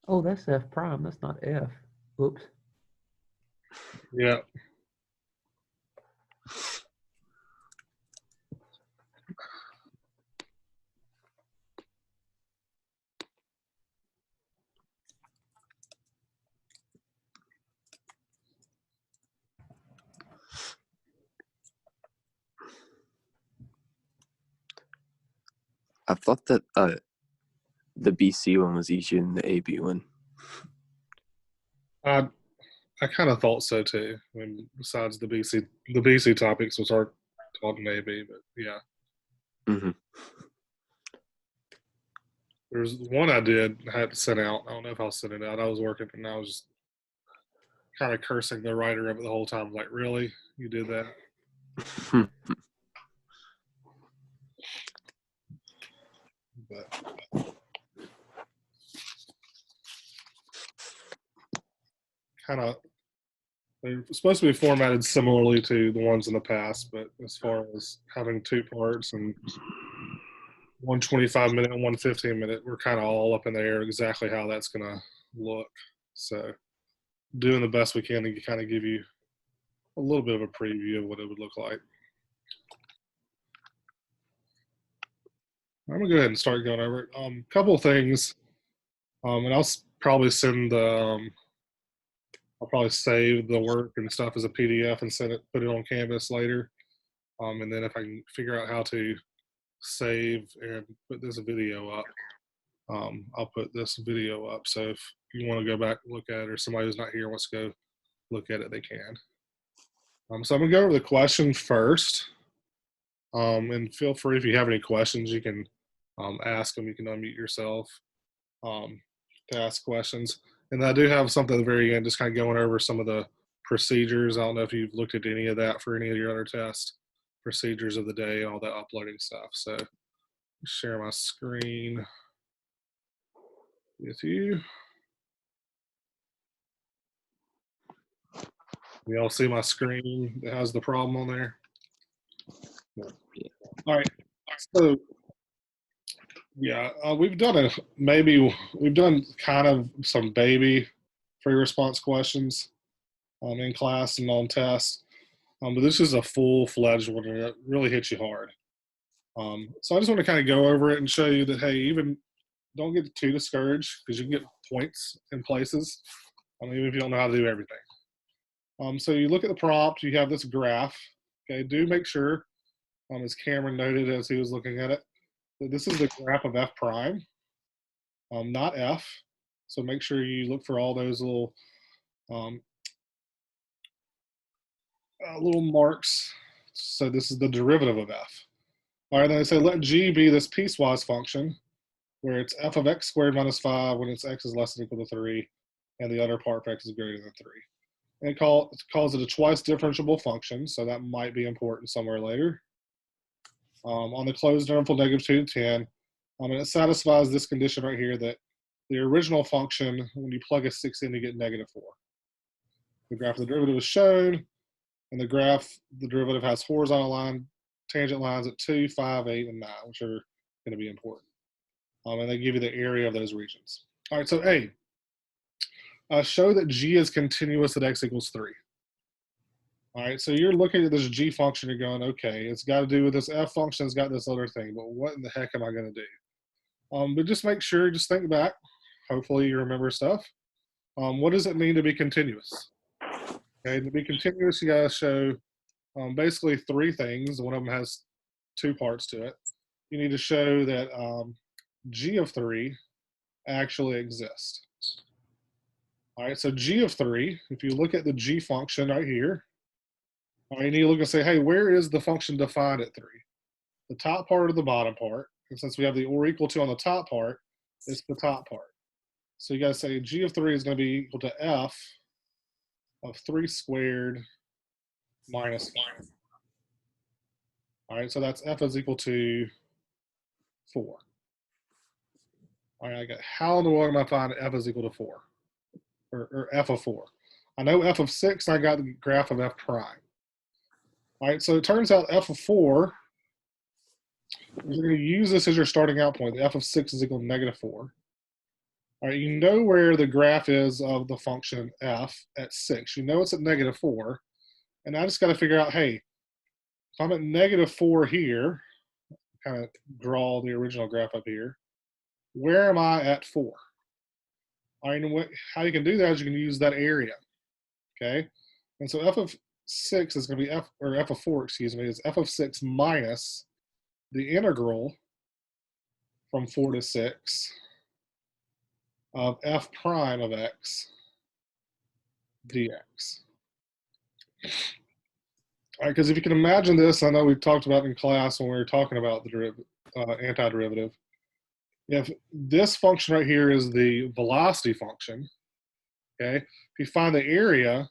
Oh, that's F prime. That's not F. Oops. Yeah. I thought that the BC one was easier than the AB one. I kind of thought so too. I mean, besides the BC topics which are taught in AB, but yeah. Mm-hmm. There's one I had to send out. I don't know if I'll send it out. I was working and I was just kind of cursing the writer of it the whole time. Like, really? You did that? But kind of, they're supposed to be formatted similarly to the ones in the past, but as far as having 2 parts and 125-minute and 115-minute, we're kind of all up in the air exactly how that's going to look. So doing the best we can to kind of give you a little bit of a preview of what it would look like. I'm gonna go ahead and start going over it. Couple of things, and I'll probably send the. I'll probably save the work and stuff as a PDF and put it on Canvas later. And then if I can figure out how to save and put this video up, I'll put this video up. So if you want to go back and look at it, or somebody who's not here wants to go look at it, they can. So I'm gonna go over the question first. And feel free if you have any questions, you can ask them. You can unmute yourself to ask questions. And I do have something at the very end, just kind of going over some of the procedures. I don't know if you've looked at any of that for any of your other tests, procedures of the day, all that uploading stuff. So share my screen with you. Y'all see my screen that has the problem on there? No. All right. So yeah, we've done kind of some baby free response questions in class and on tests, but this is a full-fledged one and it really hits you hard. So I just want to kind of go over it and show you that, hey, even don't get too discouraged because you can get points in places, even if you don't know how to do everything. So you look at the prompt, you have this graph. Okay, do make sure, as Cameron noted as he was looking at it, that this is the graph of F prime, not F. So make sure you look for all those little little marks. So this is the derivative of F. All right, then they say let G be this piecewise function where it's f of x squared minus 5 when its x is less than or equal to 3, and the other part for x is greater than 3. And it calls it a twice differentiable function, so that might be important somewhere later. On the closed interval -2 to 10, and it satisfies this condition right here that the original function, when you plug a 6 in, you get -4. The graph of the derivative is shown, and the derivative has horizontal line, tangent lines at 2, 5, 8, and 9, which are going to be important. And they give you the area of those regions. All right, so A, show that G is continuous at x equals 3. All right, so you're looking at this G function, you're going, okay, it's got to do with this F function, it's got this other thing, but what in the heck am I going to do? But just make sure, just think back. Hopefully you remember stuff. What does it mean to be continuous? Okay, to be continuous, you got to show basically 3 things. One of them has 2 parts to it. You need to show that G of 3 actually exists. All right, so G of 3, if you look at the G function right here, all right, you need to look and say, hey, where is the function defined at 3? The top part or the bottom part? And since we have the or equal to on the top part, it's the top part. So you got to say g of 3 is going to be equal to f of 3 squared minus 5. All right, so that's f is equal to 4. All right, I got how in the world am I find f is equal to 4? Or f of 4? I know f of 6, I got the graph of f prime. All right, so it turns out f of 4, you're going to use this as your starting out point. The f of 6 is equal to negative 4. All right, you know where the graph is of the function f at 6. You know it's at negative 4. And I just got to figure out, hey, if I'm at negative 4 here, kind of draw the original graph up here, where am I at 4? All right, and how you can do that is you can use that area, okay? And so f of 6 is going to be f of 4, excuse me, is f of 6 minus the integral from 4 to 6 of f prime of x dx. All right, because if you can imagine this, I know we talked about in class when we were talking about the antiderivative. If this function right here is the velocity function, okay, if you find the area,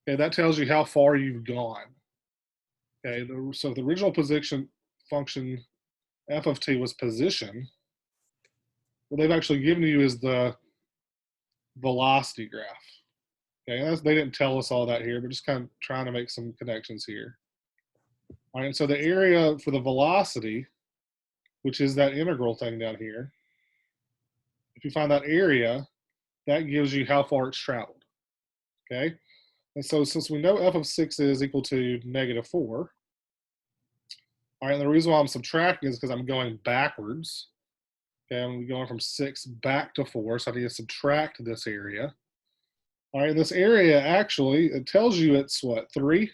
okay, that tells you how far you've gone. Okay, so the original position function f of t was position. What they've actually given you is the velocity graph. Okay, they didn't tell us all that here, but just kind of trying to make some connections here. All right, and so the area for the velocity, which is that integral thing down here, if you find that area, that gives you how far it's traveled. Okay, and so since we know f of 6 is equal to negative 4, all right, and the reason why I'm subtracting is because I'm going backwards. Okay, I'm going from 6 back to 4, so I need to subtract this area. All right, this area actually, it tells you it's what, 3?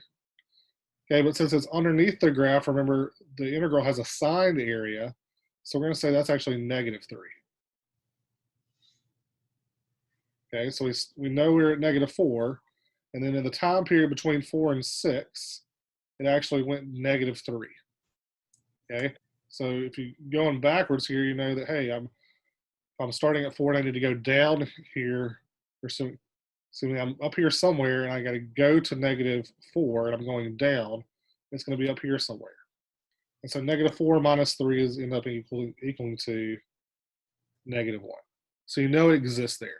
Okay, but since it's underneath the graph, remember the integral has a signed area, so we're going to say that's actually negative 3. Okay, so we know we're at negative 4, and then in the time period between 4 and 6, it actually went negative 3. Okay, so if you're going backwards here, you know that, hey, if I'm starting at 4 and I need to go down here, or so I'm up here somewhere and I got to go to negative 4 and I'm going down, it's going to be up here somewhere. And so negative 4 minus 3 is end up equaling to negative 1. So you know it exists there.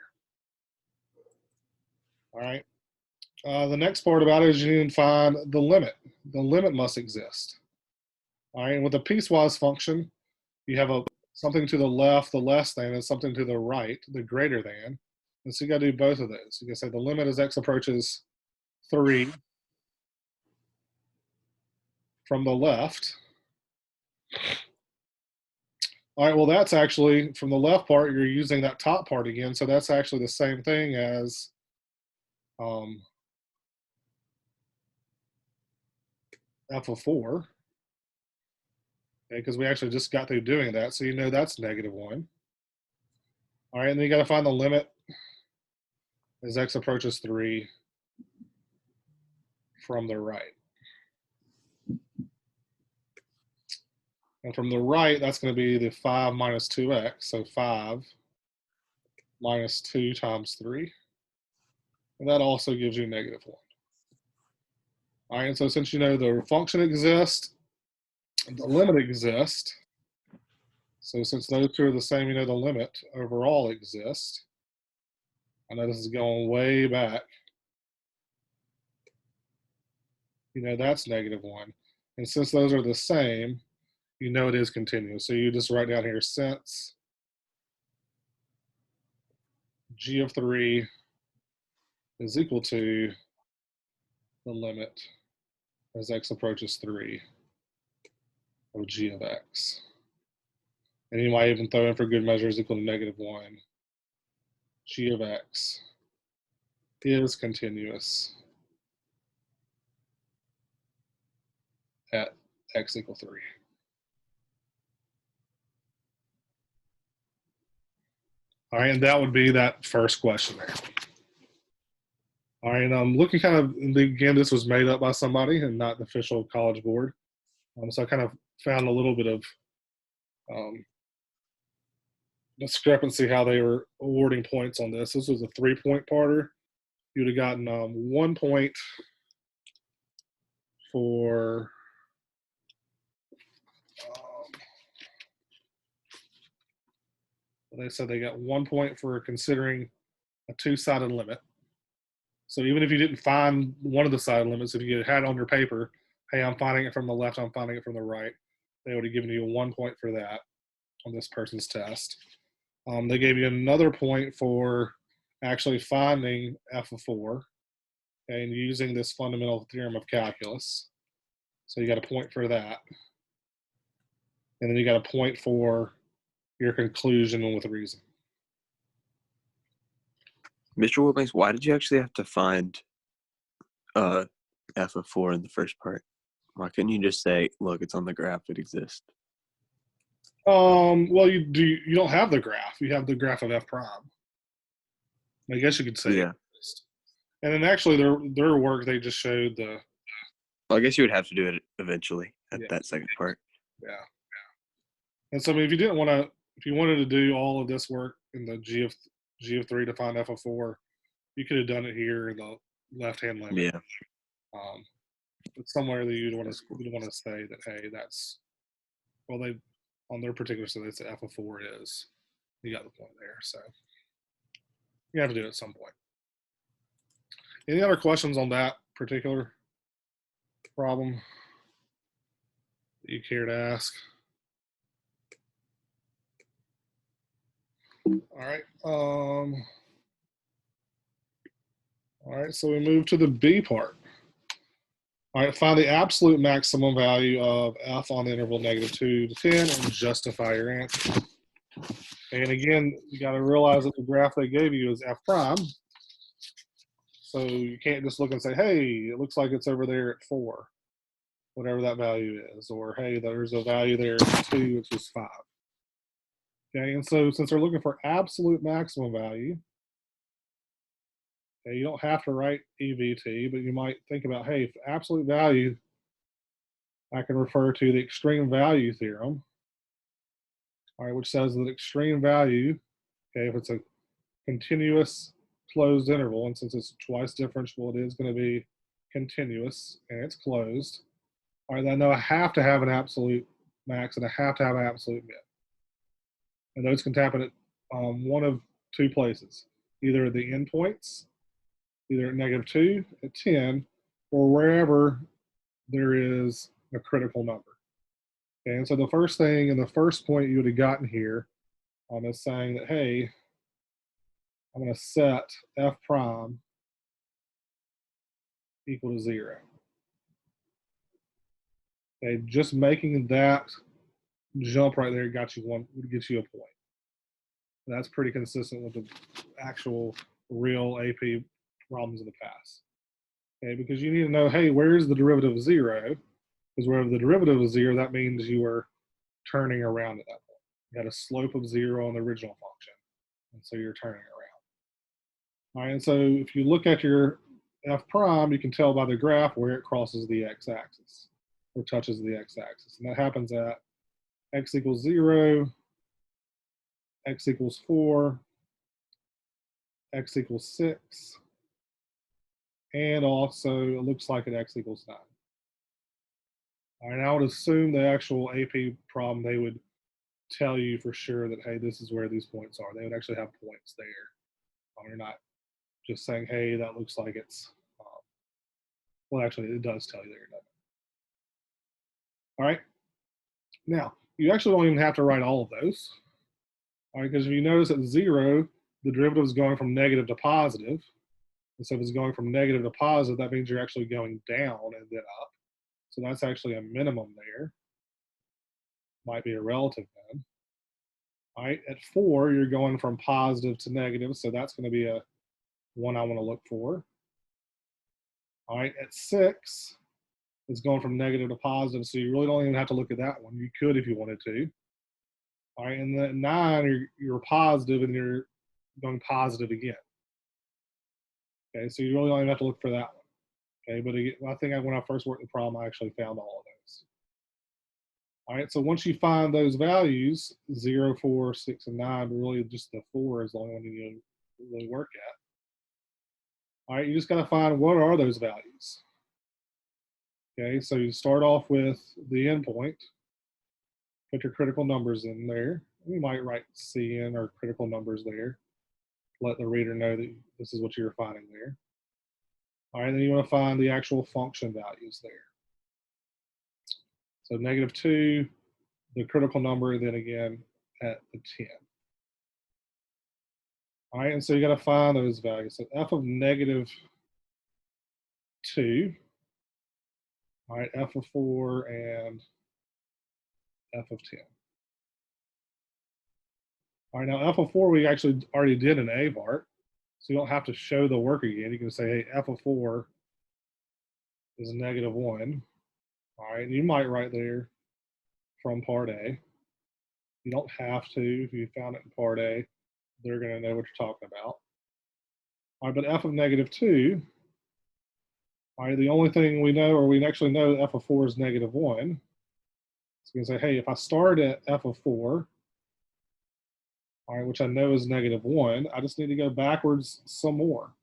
All right. The next part about it is you need to find the limit. The limit must exist. All right. And with a piecewise function, you have something to the left, the less than, and something to the right, the greater than. And so you got to do both of those. You can say the limit as x approaches 3 from the left. All right, well, that's actually, from the left part, you're using that top part again. So that's actually the same thing as f of 4. Okay, because we actually just got through doing that. So you know that's negative 1. All right, and then you got to find the limit as x approaches 3 from the right. And from the right, that's going to be the 5 minus 2x. So 5 minus 2 times 3. And that also gives you negative 1. All right, and so since you know the function exists, the limit exists. So since those two are the same, you know the limit overall exists. I know this is going way back. You know that's negative 1. And since those are the same, you know it is continuous. So you just write down here, since g of 3 is equal to the limit as x approaches 3 of g of x. And you might even throw in for good measure is equal to negative 1. G of x is continuous at x equal 3. All right, and that would be that first question there. All right, and I'm looking kind of, again, this was made up by somebody and not the official College Board. So I kind of found a little bit of discrepancy how they were awarding points on this. This was a 3-point parter. You'd have gotten 1 point for they said they got 1 point for considering a 2-sided limit. So even if you didn't find one of the sided limits, if you had on your paper, hey, I'm finding it from the left, I'm finding it from the right, they would have given you 1 point for that on this person's test. They gave you another point for actually finding f of 4 and using this fundamental theorem of calculus. So you got a point for that. And then you got a point for your conclusion with reason. Mr. Wilbanks, why did you actually have to find f of 4 in the first part? Why couldn't you just say, look, it's on the graph, it exists? Well, you don't have the graph. You have the graph of f prime. I guess you could say. Yeah. And then actually their work, they just showed the. Well, I guess you would have to do it eventually at that second part. Yeah. And so, I mean, if you wanted to do all of this work in the G of 3 to find f of 4, you could have done it here in the left-hand limit. Yeah. But somewhere that you'd want to say that, hey, that's, well, they, on their particular study, they said f of 4 is. You got the point there. So you have to do it at some point. Any other questions on that particular problem that you care to ask? All right. All right, so we move to the B part. All right, find the absolute maximum value of f on the interval -2 to 10 and justify your answer. And again, you got to realize that the graph they gave you is f prime. So you can't just look and say, hey, it looks like it's over there at 4, whatever that value is. Or, hey, there's a value there at 2, which is 5. Okay, and so since they're looking for absolute maximum value, okay, you don't have to write EVT, but you might think about, hey, for absolute value, I can refer to the extreme value theorem, all right, which says that extreme value, okay, if it's a continuous closed interval, and since it's twice differentiable, it is going to be continuous and it's closed. All right, then I know I have to have an absolute max and I have to have an absolute min. And those can happen at one of 2 places, either at the endpoints, either at -2, at 10, or wherever there is a critical number. Okay, and so the first thing and the first point you would have gotten here is saying that, hey, I'm going to set f prime equal to 0. Okay, just making that jump right there got you would get you a point. And that's pretty consistent with the actual real AP problems in the past. Okay, because you need to know, hey, where's the derivative of 0? Because wherever the derivative is 0, that means you were turning around at that point. You had a slope of 0 on the original function, and so you're turning around. All right, and so if you look at your f prime, you can tell by the graph where it crosses the x-axis or touches the x-axis, and that happens at x equals 0, x equals 4, x equals 6, and also it looks like at x equals 9. All right, I would assume the actual AP problem, they would tell you for sure that, hey, this is where these points are. They would actually have points there. You're not just saying, hey, that looks like it's, well, actually, it does tell you there. All right. Now, you actually don't even have to write all of those. All right, because if you notice at 0, the derivative is going from negative to positive. And so if it's going from negative to positive, that means you're actually going down and then up. So that's actually a minimum there. Might be a relative min. All right, at 4, you're going from positive to negative, so that's going to be a one I want to look for. All right, at 6, it's going from negative to positive, so you really don't even have to look at that one. You could if you wanted to. All right, and then at 9, you're positive and you're going positive again. Okay, so you really don't even have to look for that one. Okay, but again, I think when I first worked the problem, I actually found all of those. All right, so once you find those values, 0, 4, 6, and 9, really just the 4 is the only one you need to really work at. All right, you just got to find what are those values. Okay, so you start off with the endpoint, put your critical numbers in there. You might write CN or critical numbers there. Let the reader know that this is what you're finding there. All right, then you want to find the actual function values there. So -2, the critical number, then again at the 10. All right, and so you got to find those values. So f of -2, all right, f of 4, and f of 10. All right, now f of 4 we actually already did in AVART, so you don't have to show the work again. You can say, hey, f of 4 is -1. All right, you might write there from part A. You don't have to. If you found it in part A, they're going to know what you're talking about. All right, but f of -2, all right, the only thing we know, or we actually know f of 4 is -1. So we can say, hey, if I start at f of 4, all right, which I know is -1, I just need to go backwards some more.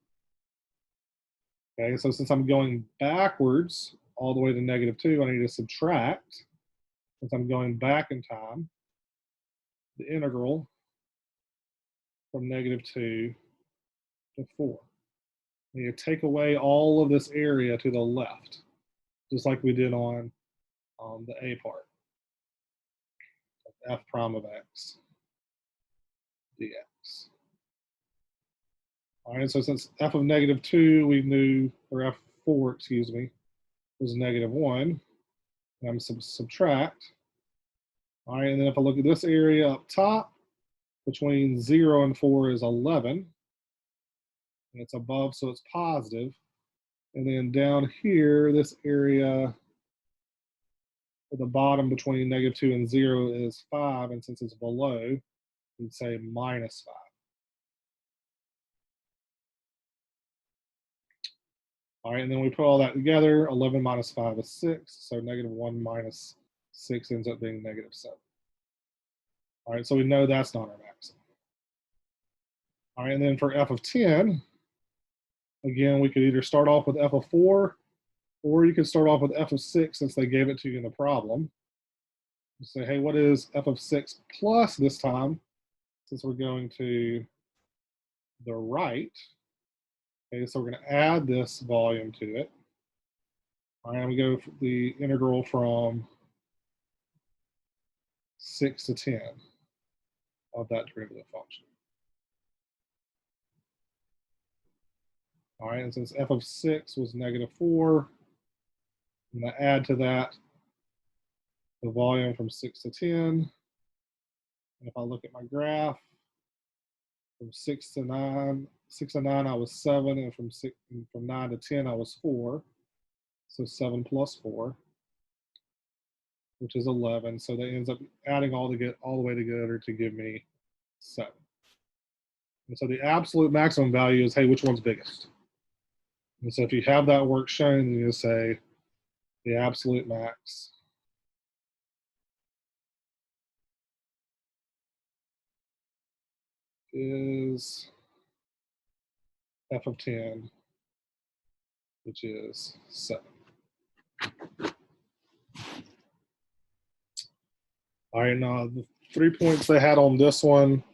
Okay, so since I'm going backwards all the way to -2, I need to subtract, since I'm going back in time, the integral from -2 to 4. I need to take away all of this area to the left, just like we did on the A part, f prime of x dx. All right, so since f of -2 we knew, or f4, excuse me, was -1, and I'm subtract. All right, and then if I look at this area up top, between 0 and 4 is 11, and it's above, so it's positive. And then down here, this area at the bottom between -2 and 0 is 5, and since it's below, we'd say -5. All right, and then we put all that together. 11 minus 5 is 6, so -1 minus 6 ends up being -7. All right, so we know that's not our maximum. All right, and then for f of 10, again, we could either start off with f of 4, or you could start off with f of 6 since they gave it to you in the problem. You say, hey, what is f of 6 plus this time, since we're going to the right? Okay, so we're going to add this volume to it. All right, and we go for the integral from 6 to 10 of that derivative function. All right, and since f of 6 was -4, I'm going to add to that the volume from 6 to 10. And if I look at my graph, from 6 to 9, I was 7, and from 9 to 10, I was 4. So 7 plus 4, which is 11. So that ends up adding all the way together to give me 7. And so the absolute maximum value is, hey, which one's biggest? And so if you have that work shown, then you say the absolute max is f of 10, which is 7. All right, now the 3 points they had on this one,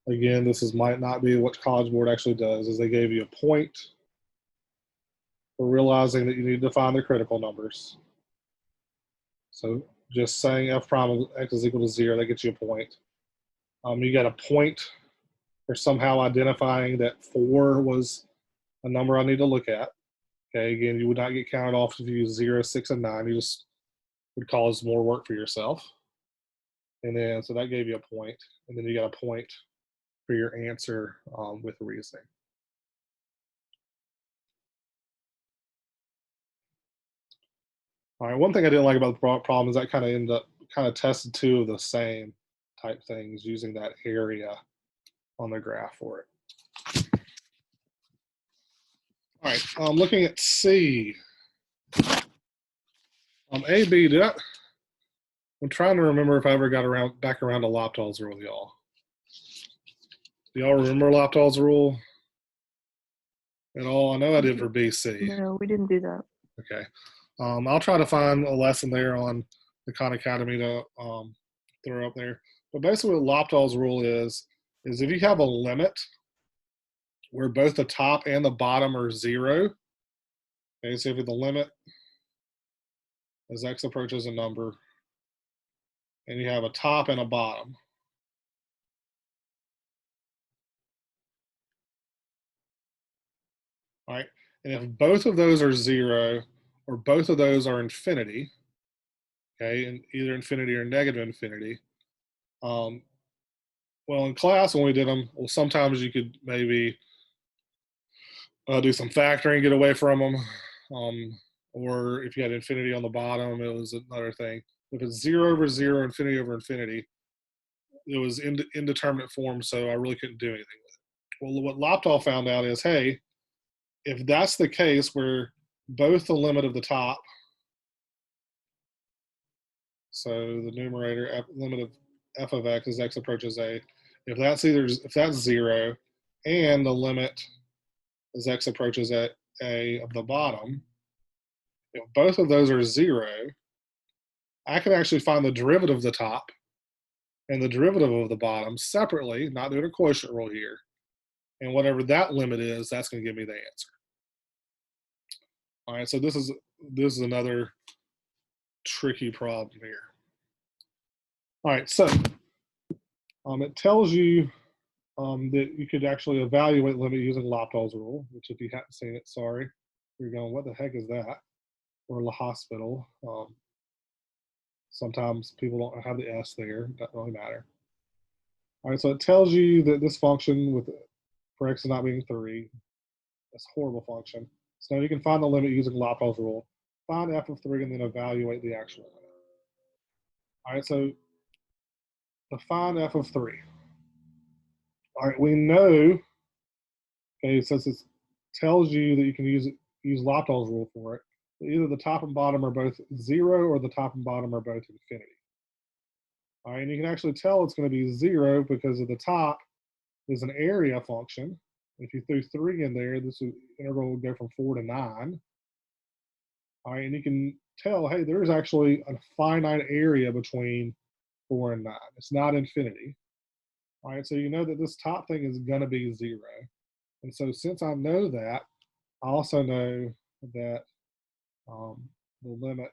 again, might not be what College Board actually does, is they gave you a point for realizing that you need to find the critical numbers. So just saying f prime of x is equal to 0, that gets you a point. You got a point for somehow identifying that 4 was a number I need to look at. Okay, again, you would not get counted off if you use 0, 6, and 9. You just would cause more work for yourself. And then, so that gave you a point. And then you got a point for your answer with reasoning. All right, one thing I didn't like about the problem is that kind of tested two of the same type things using that area on the graph for it. All right, looking at C. A, B, I'm trying to remember if I ever got back around to L'Hopital's rule with y'all. Do y'all remember L'Hopital's rule at all? I know I did for BC. No, we didn't do that. Okay. I'll try to find a lesson there on the Khan Academy to throw up there. But basically what L'Hopital's rule is if you have a limit where both the top and the bottom are 0, okay, so if the limit as x approaches a number, and you have a top and a bottom, all right? And if both of those are 0 or both of those are infinity, okay, and either infinity or negative infinity, well, in class when we did them, well, sometimes you could maybe do some factoring, get away from them, or if you had infinity on the bottom, it was another thing. If it's 0 over 0, infinity over infinity, it was indeterminate form, so I really couldn't do anything with it. Well, what L'Hopital found out is, hey, if that's the case where both the limit of the top, so the numerator limit of f of x as x approaches a, if that's 0, and the limit as x approaches a of the bottom, if both of those are 0, I can actually find the derivative of the top and the derivative of the bottom separately, not doing a quotient rule here. And whatever that limit is, that's going to give me the answer. All right, so this is another tricky problem here. All right, so it tells you that you could actually evaluate limit using L'Hopital's rule, which if you haven't seen it, sorry, you're going, what the heck is that? Or La Hospital. Sometimes people don't have the S there, doesn't really matter. All right, so it tells you that this function for x not being 3, that's a horrible function. So you can find the limit using L'Hopital's rule. Find f of 3 and then evaluate the actual limit. All right, so define f of 3. All right, we know, okay, since it tells you that you can use L'Hopital's rule for it, either the top and bottom are both 0 or the top and bottom are both infinity. All right, and you can actually tell it's going to be 0 because of the top is an area function. If you threw 3 in there, this interval would go from 4 to 9. All right, and you can tell, hey, there's actually a finite area between 4 and 9. It's not infinity. All right, so you know that this top thing is going to be 0. And so since I know that, I also know that the limit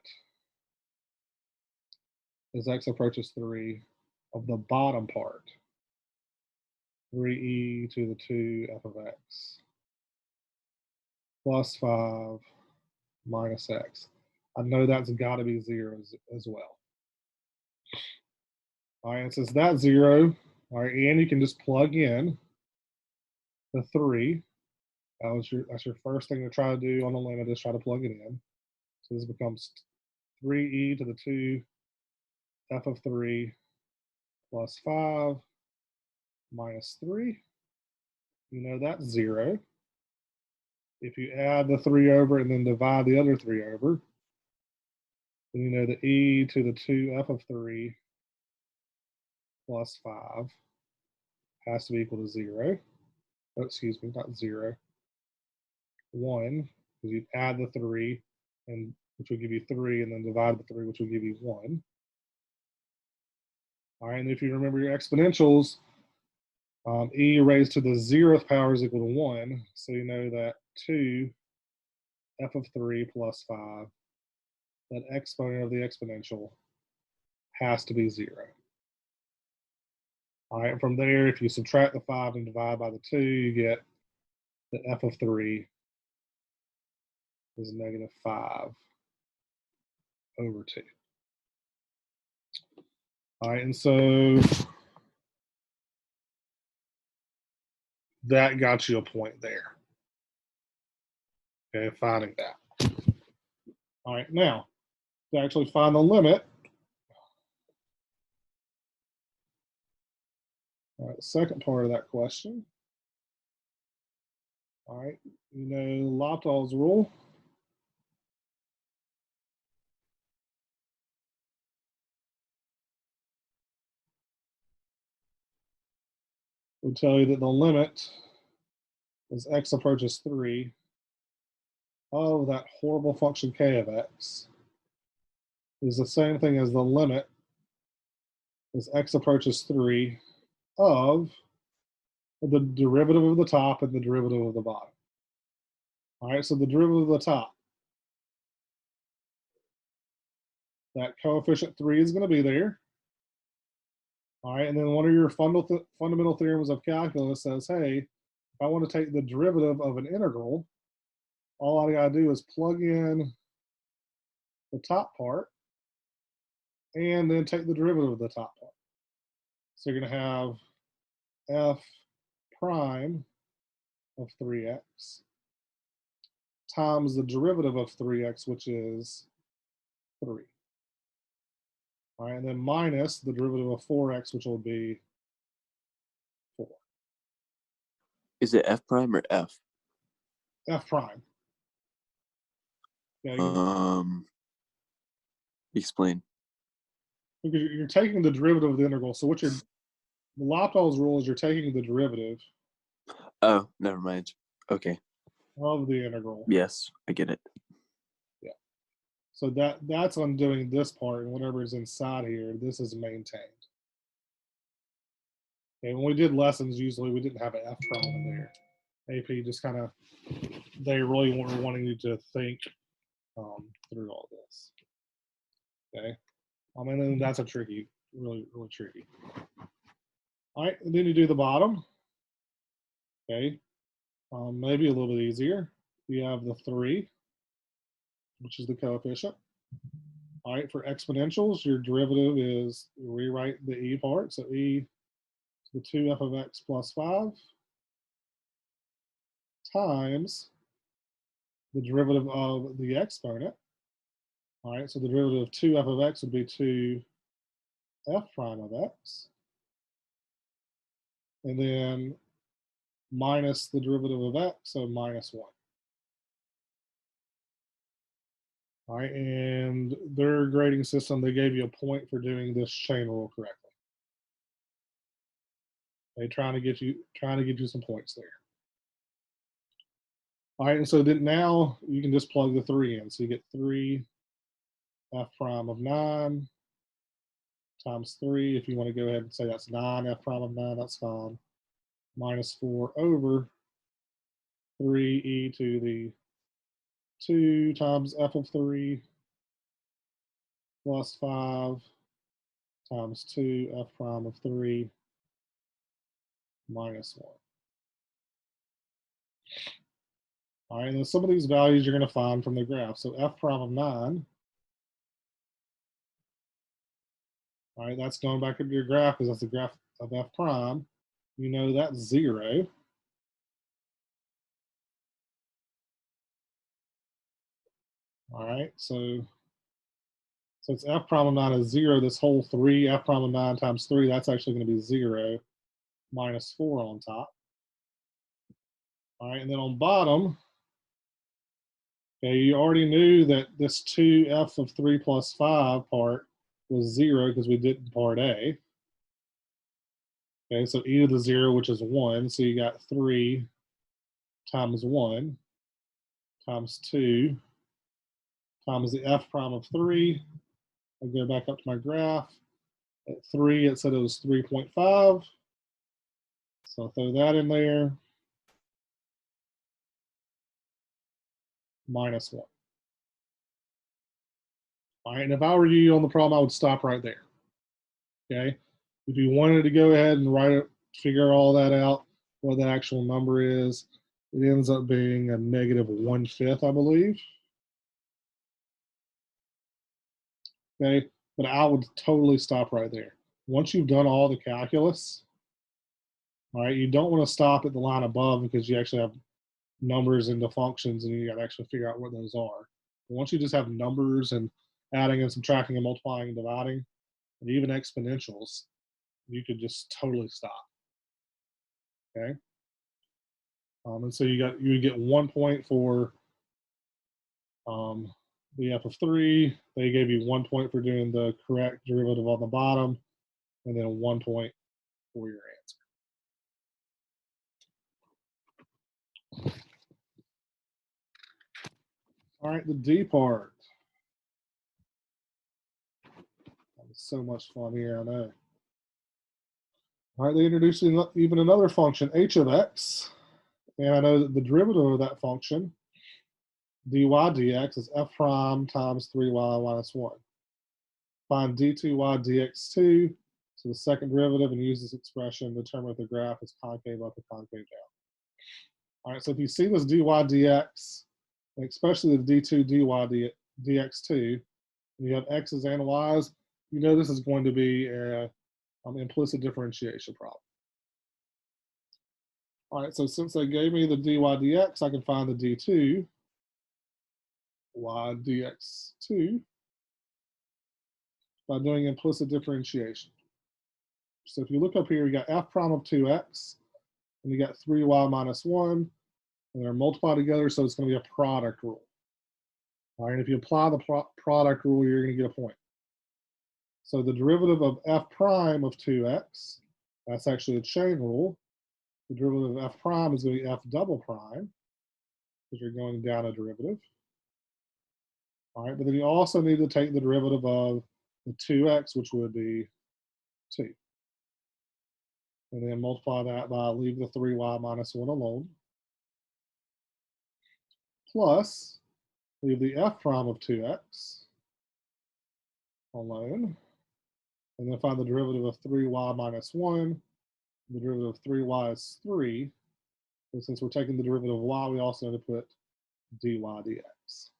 as x approaches 3 of the bottom part, 3e to the 2 f of x plus 5 minus x. I know that's got to be 0 as well. All right, and since that's 0, all right, and you can just plug in the 3. That's your first thing to try to do on the limit is try to plug it in. So this becomes 3e to the 2 f of 3 plus 5 minus 3. You know that's 0. If you add the 3 over and then divide the other 3 over, then you know that e to the 2 f of 3 plus 5 has to be equal to 0. Oh, excuse me, not 0. 1, because you add the 3, and which will give you 3, and then divide the 3, which will give you 1. All right, and if you remember your exponentials, e raised to the 0th power is equal to 1. So you know that 2 f of 3 plus 5, that exponent of the exponential has to be 0. All right, and from there, if you subtract the 5 and divide by the 2, you get that f of 3 is negative 5 over 2. All right, and so that got you a point there. Okay, finding that. All right, now to actually find the limit, all right, the second part of that question. All right, you know L'Hopital's rule. would tell you that the limit as x approaches 3 of that horrible function k of x is the same thing as the limit as x approaches 3 of the derivative of the top and the derivative of the bottom. All right, so the derivative of the top, that coefficient 3 is going to be there. All right, and then one of your fundamental theorems of calculus says, hey, if I want to take the derivative of an integral, all I got to do is plug in the top part and then take the derivative of the top part. So you're going to have f prime of 3x times the derivative of 3x, which is 3. All right, and then minus the derivative of 4x, which will be 4. Is it f prime or f? F prime. Yeah, Explain. because you're taking the derivative of the integral. So what the L'Hopital's rule is you're taking the derivative Oh, never mind. Okay. of the integral. Yes, I get it. Yeah. So that's undoing this part, and whatever is inside here, this is maintained. Okay, when we did lessons, usually we didn't have an F prime in there. AP just kind of, they really were wanting you to think through all this. Okay. I mean, and that's a tricky, really, really tricky. All right, and then you do the bottom. Okay. Maybe a little bit easier. You have the 3, which is the coefficient. All right, for exponentials, your derivative is, rewrite the e part. So e to the 2f of x plus 5 times the derivative of the exponent. All right, so the derivative of 2f of x would be 2f prime of x. And then minus the derivative of x, so minus 1. All right, and their grading system, they gave you a point for doing this chain rule correctly. They trying to get you some points there. All right, and so then now you can just plug the 3 in. So you get 3 f prime of 9 times 3. If you want to go ahead and say that's 9 f prime of 9, that's fine. Minus 4 over 3e to the 2 times f of 3 plus 5 times 2 f prime of 3 minus 1. All right, and then some of these values you're going to find from the graph. So f prime of 9, all right, that's going back into your graph because that's the graph of f prime. You know that's 0. All right, so it's f prime of 9 is 0. This whole 3, f prime of 9 times 3, that's actually going to be 0 minus 4 on top. All right, and then on bottom, okay, you already knew that this 2f of 3 plus 5 part was 0 because we did in part A. Okay, so e to the 0, which is 1. So you got 3 times 1 times 2 times the f prime of 3. I go back up to my graph. At 3, it said it was 3.5. So I'll throw that in there. Minus 1. All right, and if I were you on the problem, I would stop right there. Okay, if you wanted to go ahead and write it, figure all that out, what the actual number is, it ends up being a negative 1/5, I believe. Okay, but I would totally stop right there. Once you've done all the calculus, all right, you don't want to stop at the line above because you actually have numbers into functions and you got to actually figure out what those are. But once you just have numbers and adding and subtracting and multiplying and dividing, and even exponentials, you could just totally stop. Okay. And so you would get 1 point for the f of 3. They gave you 1 point for doing the correct derivative on the bottom, and then 1 point for your answer. All right, the D part. So much fun here, I know. All right, they introduced even another function, h of x. And I know that the derivative of that function, dy dx, is f prime times 3y minus 1. Find d2y dx2, so the second derivative, and use this expression to determine if the graph is concave up or concave down. All right, so if you see this dy dx, and especially the d2 dy dx2, and you have x's and y's, you know this is going to be an implicit differentiation problem. All right, so since they gave me the dy dx, I can find the d2 y dx2 by doing implicit differentiation. So if you look up here, you got f prime of 2x, and you got 3y minus 1, and they're multiplied together, so it's going to be a product rule. All right, and if you apply the product rule, you're going to get a point. So the derivative of f prime of 2x, that's actually a chain rule. The derivative of f prime is going to be f double prime, because you're going down a derivative. All right, but then you also need to take the derivative of the 2x, which would be 2. And then multiply that by, leave the 3y minus 1 alone, plus leave the f prime of 2x alone, and then find the derivative of 3y minus 1. The derivative of 3y is 3. And since we're taking the derivative of y, we also need to put dy dx.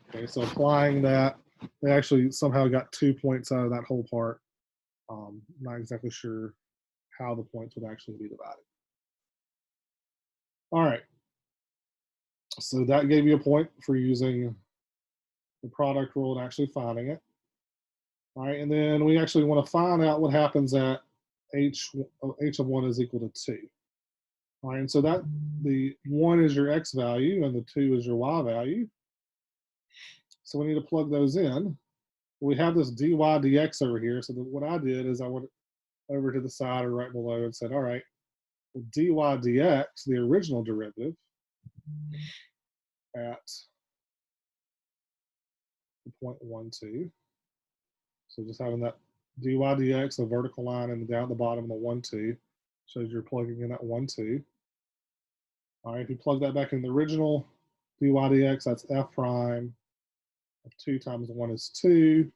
Okay, so applying that, they actually somehow got 2 points out of that whole part. Not exactly sure how the points would actually be divided. All right, so that gave you a point for using the product rule and actually finding it. All right, and then we actually want to find out what happens at h of 1 is equal to 2. All right, and so that the 1 is your x value and the 2 is your y value. So we need to plug those in. We have this dy dx over here. So what I did is I went over to the side or right below and said, all right, well, dy dx, the original derivative at the 0.12. So just having that dy dx, a vertical line, and down at the bottom, the 1, 2, shows you're plugging in that 1, 2. All right, if you plug that back in the original dy dx, that's f prime of 2 times 1 is 2,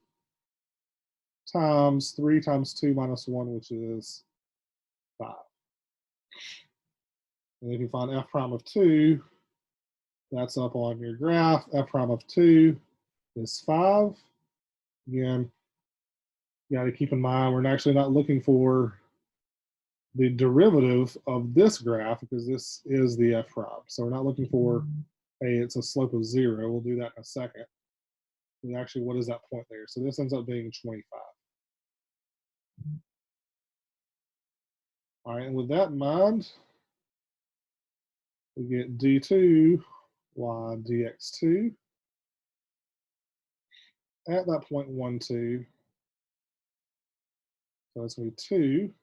times 3 times 2 minus 1, which is 5. And if you find f prime of 2, that's up on your graph. F prime of 2 is 5. Again, you got to keep in mind, we're actually not looking for the derivative of this graph because this is the f prime. So we're not looking for, hey, it's a slope of 0. We'll do that in a second. And actually, what is that point there? So this ends up being 25. All right, and with that in mind, we get d2 y dx2 at that 0.12. So it's going to be 2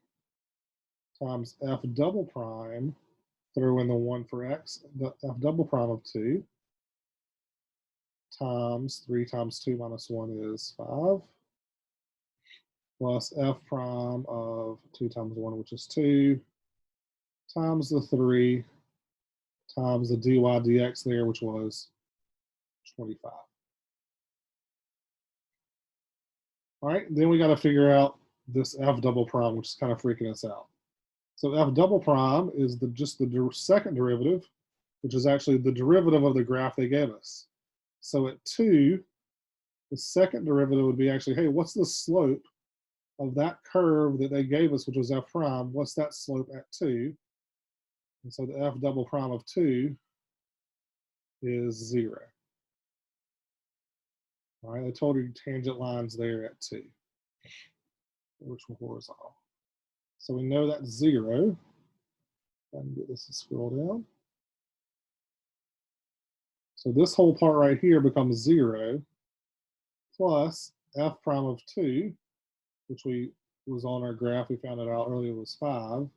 times f double prime, throw in the 1 for x, f double prime of 2, times 3 times 2 minus 1 is 5, plus f prime of 2 times 1, which is 2, times the 3, times the dy dx there, which was 25. All right, then we got to figure out this f double prime, which is kind of freaking us out. So f double prime is just the second derivative, which is actually the derivative of the graph they gave us. So at 2, the second derivative would be actually, hey, what's the slope of that curve that they gave us, which was f prime? What's that slope at 2? And so the f double prime of 2 is 0. All right, I told you tangent lines there at 2, which were horizontal. So we know that's 0. I can get this to scroll down. So this whole part right here becomes 0 plus f prime of 2, which was on our graph. We found it out earlier was 5,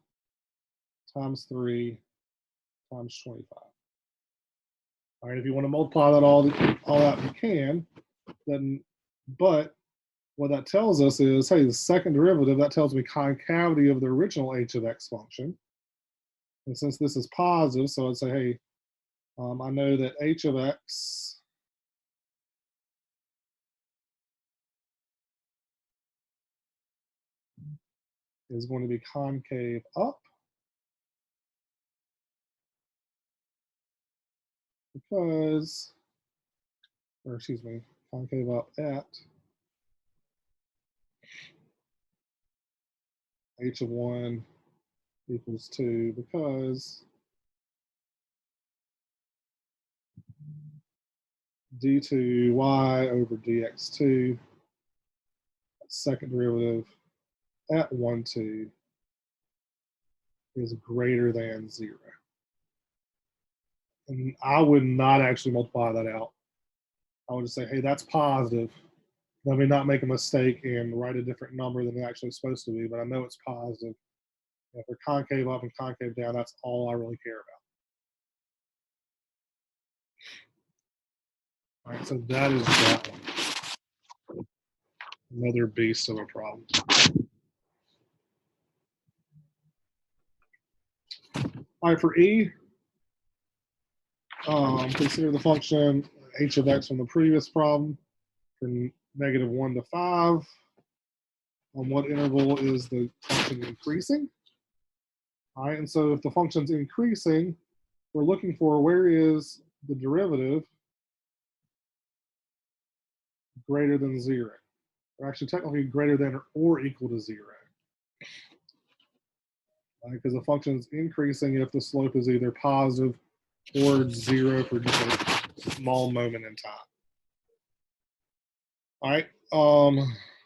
times 3 times 25. All right, if you want to multiply that all out, you can. Then, but what that tells us is, hey, the second derivative, that tells me concavity of the original h of x function. And since this is positive, so I'd say, hey, I know that h of x is going to be concave up because, or excuse me, concave up at h of 1 equals 2 because d2y over dx2, second derivative at 1, 2 is greater than 0. And I would not actually multiply that out. I would just say, hey, that's positive. Let me not make a mistake and write a different number than it's actually supposed to be, but I know it's positive. If we're concave up and concave down, that's all I really care about. All right, so that is that one. Another beast of a problem. All right, for E, consider the function h of x from the previous problem from -1 to 5. On what interval is the function increasing? All right, and so if the function's increasing, we're looking for where is the derivative greater than 0, or actually technically greater than or equal to 0. Because the function is increasing if the slope is either positive or 0 for just a small moment in time. All right,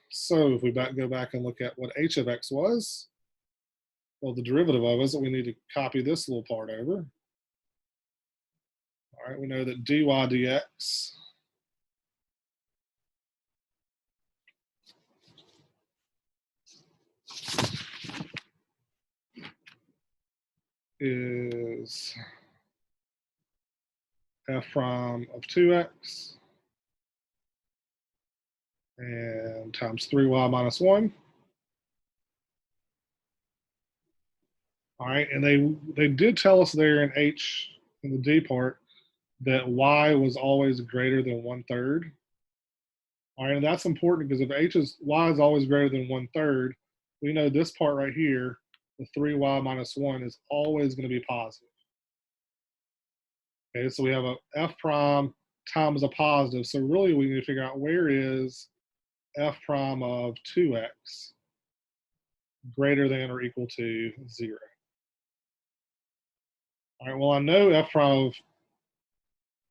so if we go back and look at what h of x was, well, the derivative of it, we need to copy this little part over. All right, we know that dy dx is f prime of 2x and times 3y minus 1. All right, and they did tell us there in h, in the d part, that y was always greater than 1/3. All right, and that's important because if y is always greater than 1/3, we know this part right here, the 3y minus 1, is always going to be positive. Okay, so we have a f prime times a positive. So really we need to figure out where is f prime of 2x greater than or equal to 0. All right, well, I know f prime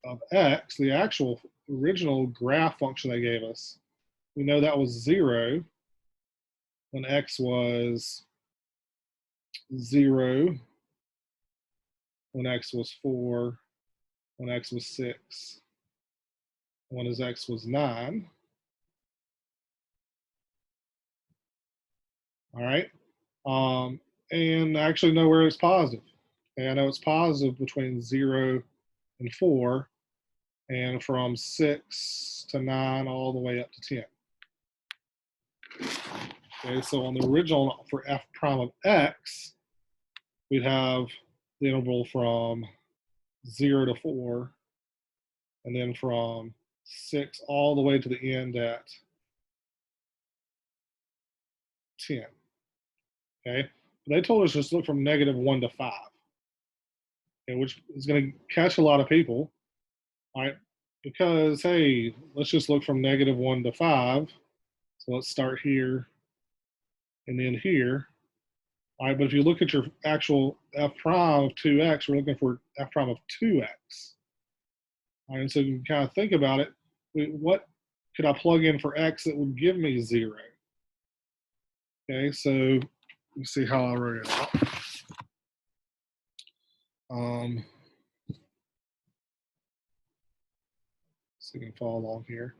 of x, the actual original graph function they gave us, we know that was 0 when x was 0, when x was 4, when x was 6, when his x was 9. All right, and I actually know where it's positive. Okay, I know it's positive between 0 and 4, and from 6 to 9 all the way up to 10. Okay, so on the original for f prime of x, we'd have the interval from 0 to 4, and then from 6 all the way to the end at 10. Okay, but they told us just look from -1 to 5, okay, which is going to catch a lot of people. All right, because hey, let's just look from -1 to 5. So let's start here and then here. All right, but if you look at your actual f prime of 2x, we're looking for f prime of 2x. All right, and so you can kind of think about it. What could I plug in for x that would give me 0? Okay, so let's see how I wrote it out. So you can follow along here.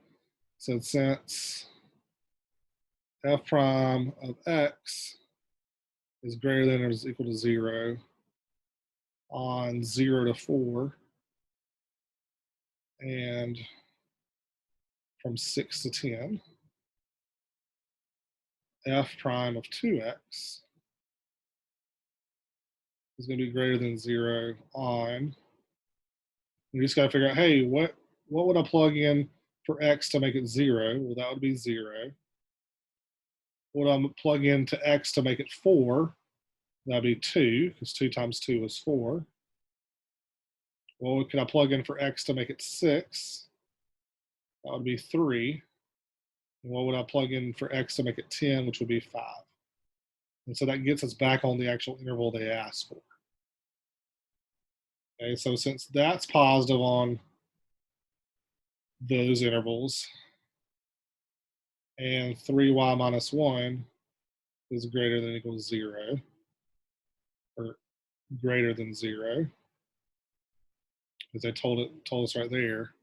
So since f prime of x is greater than or is equal to 0, on 0 to 4, and from 6 to 10, f prime of 2x is going to be greater than 0 on, you just got to figure out, hey, what would I plug in for x to make it 0? Well, that would be 0. What would I plug in to x to make it 4? That'd be 2, because 2 times 2 is 4. Well, what can I plug in for x to make it 6? That would be 3. And what would I plug in for x to make it 10, which would be 5? And so that gets us back on the actual interval they asked for. Okay, so since that's positive on those intervals, and 3y minus 1 is greater than or equals 0, or greater than 0, because they told us right there.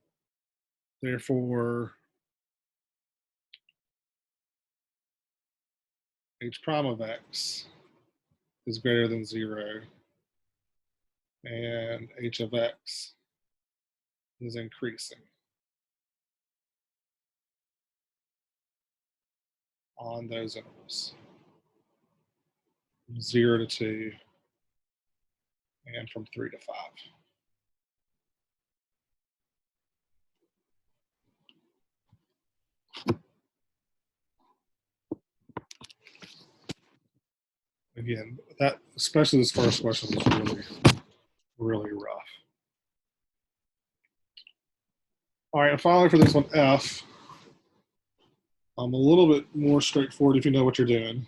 Therefore, h prime of x is greater than 0, and h of x is increasing on those intervals, 0 to 2, and from 3 to 5. Again, that, especially this first question, was really, really rough. All right, and finally for this one, F, a little bit more straightforward if you know what you're doing.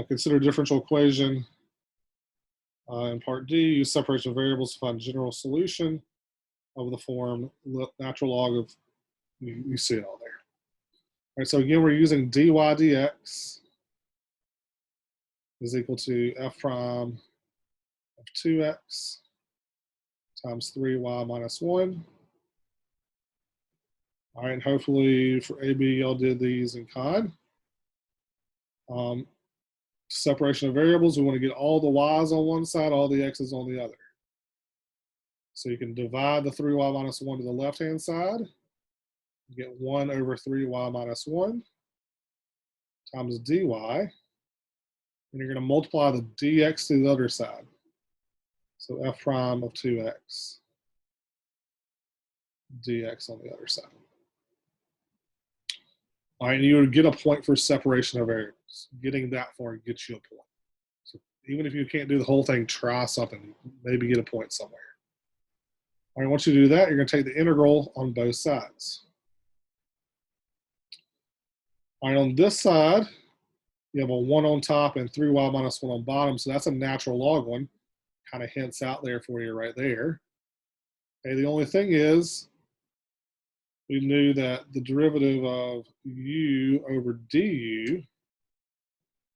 Consider differential equation in part D. Use separation of variables to find general solution of the form natural log of, you see it all there. All right, so again, we're using dy dx is equal to f prime of 2x times 3y minus 1. All right, and hopefully for AB, y'all did these in COD. Separation of variables, we want to get all the y's on one side, all the x's on the other. So you can divide the 3y minus 1 to the left-hand side. You get 1 over 3y minus 1 times dy. And you're going to multiply the dx to the other side. So f prime of 2x dx on the other side. All right, and you would get a point for separation of variables. Getting that far gets you a point. So even if you can't do the whole thing, try something. Maybe get a point somewhere. All right, once you do that, you're going to take the integral on both sides. All right, on this side, you have a 1 on top and 3y minus 1 on bottom, so that's a natural log one. Kind of hints out there for you right there. Okay, the only thing is, we knew that the derivative of u over du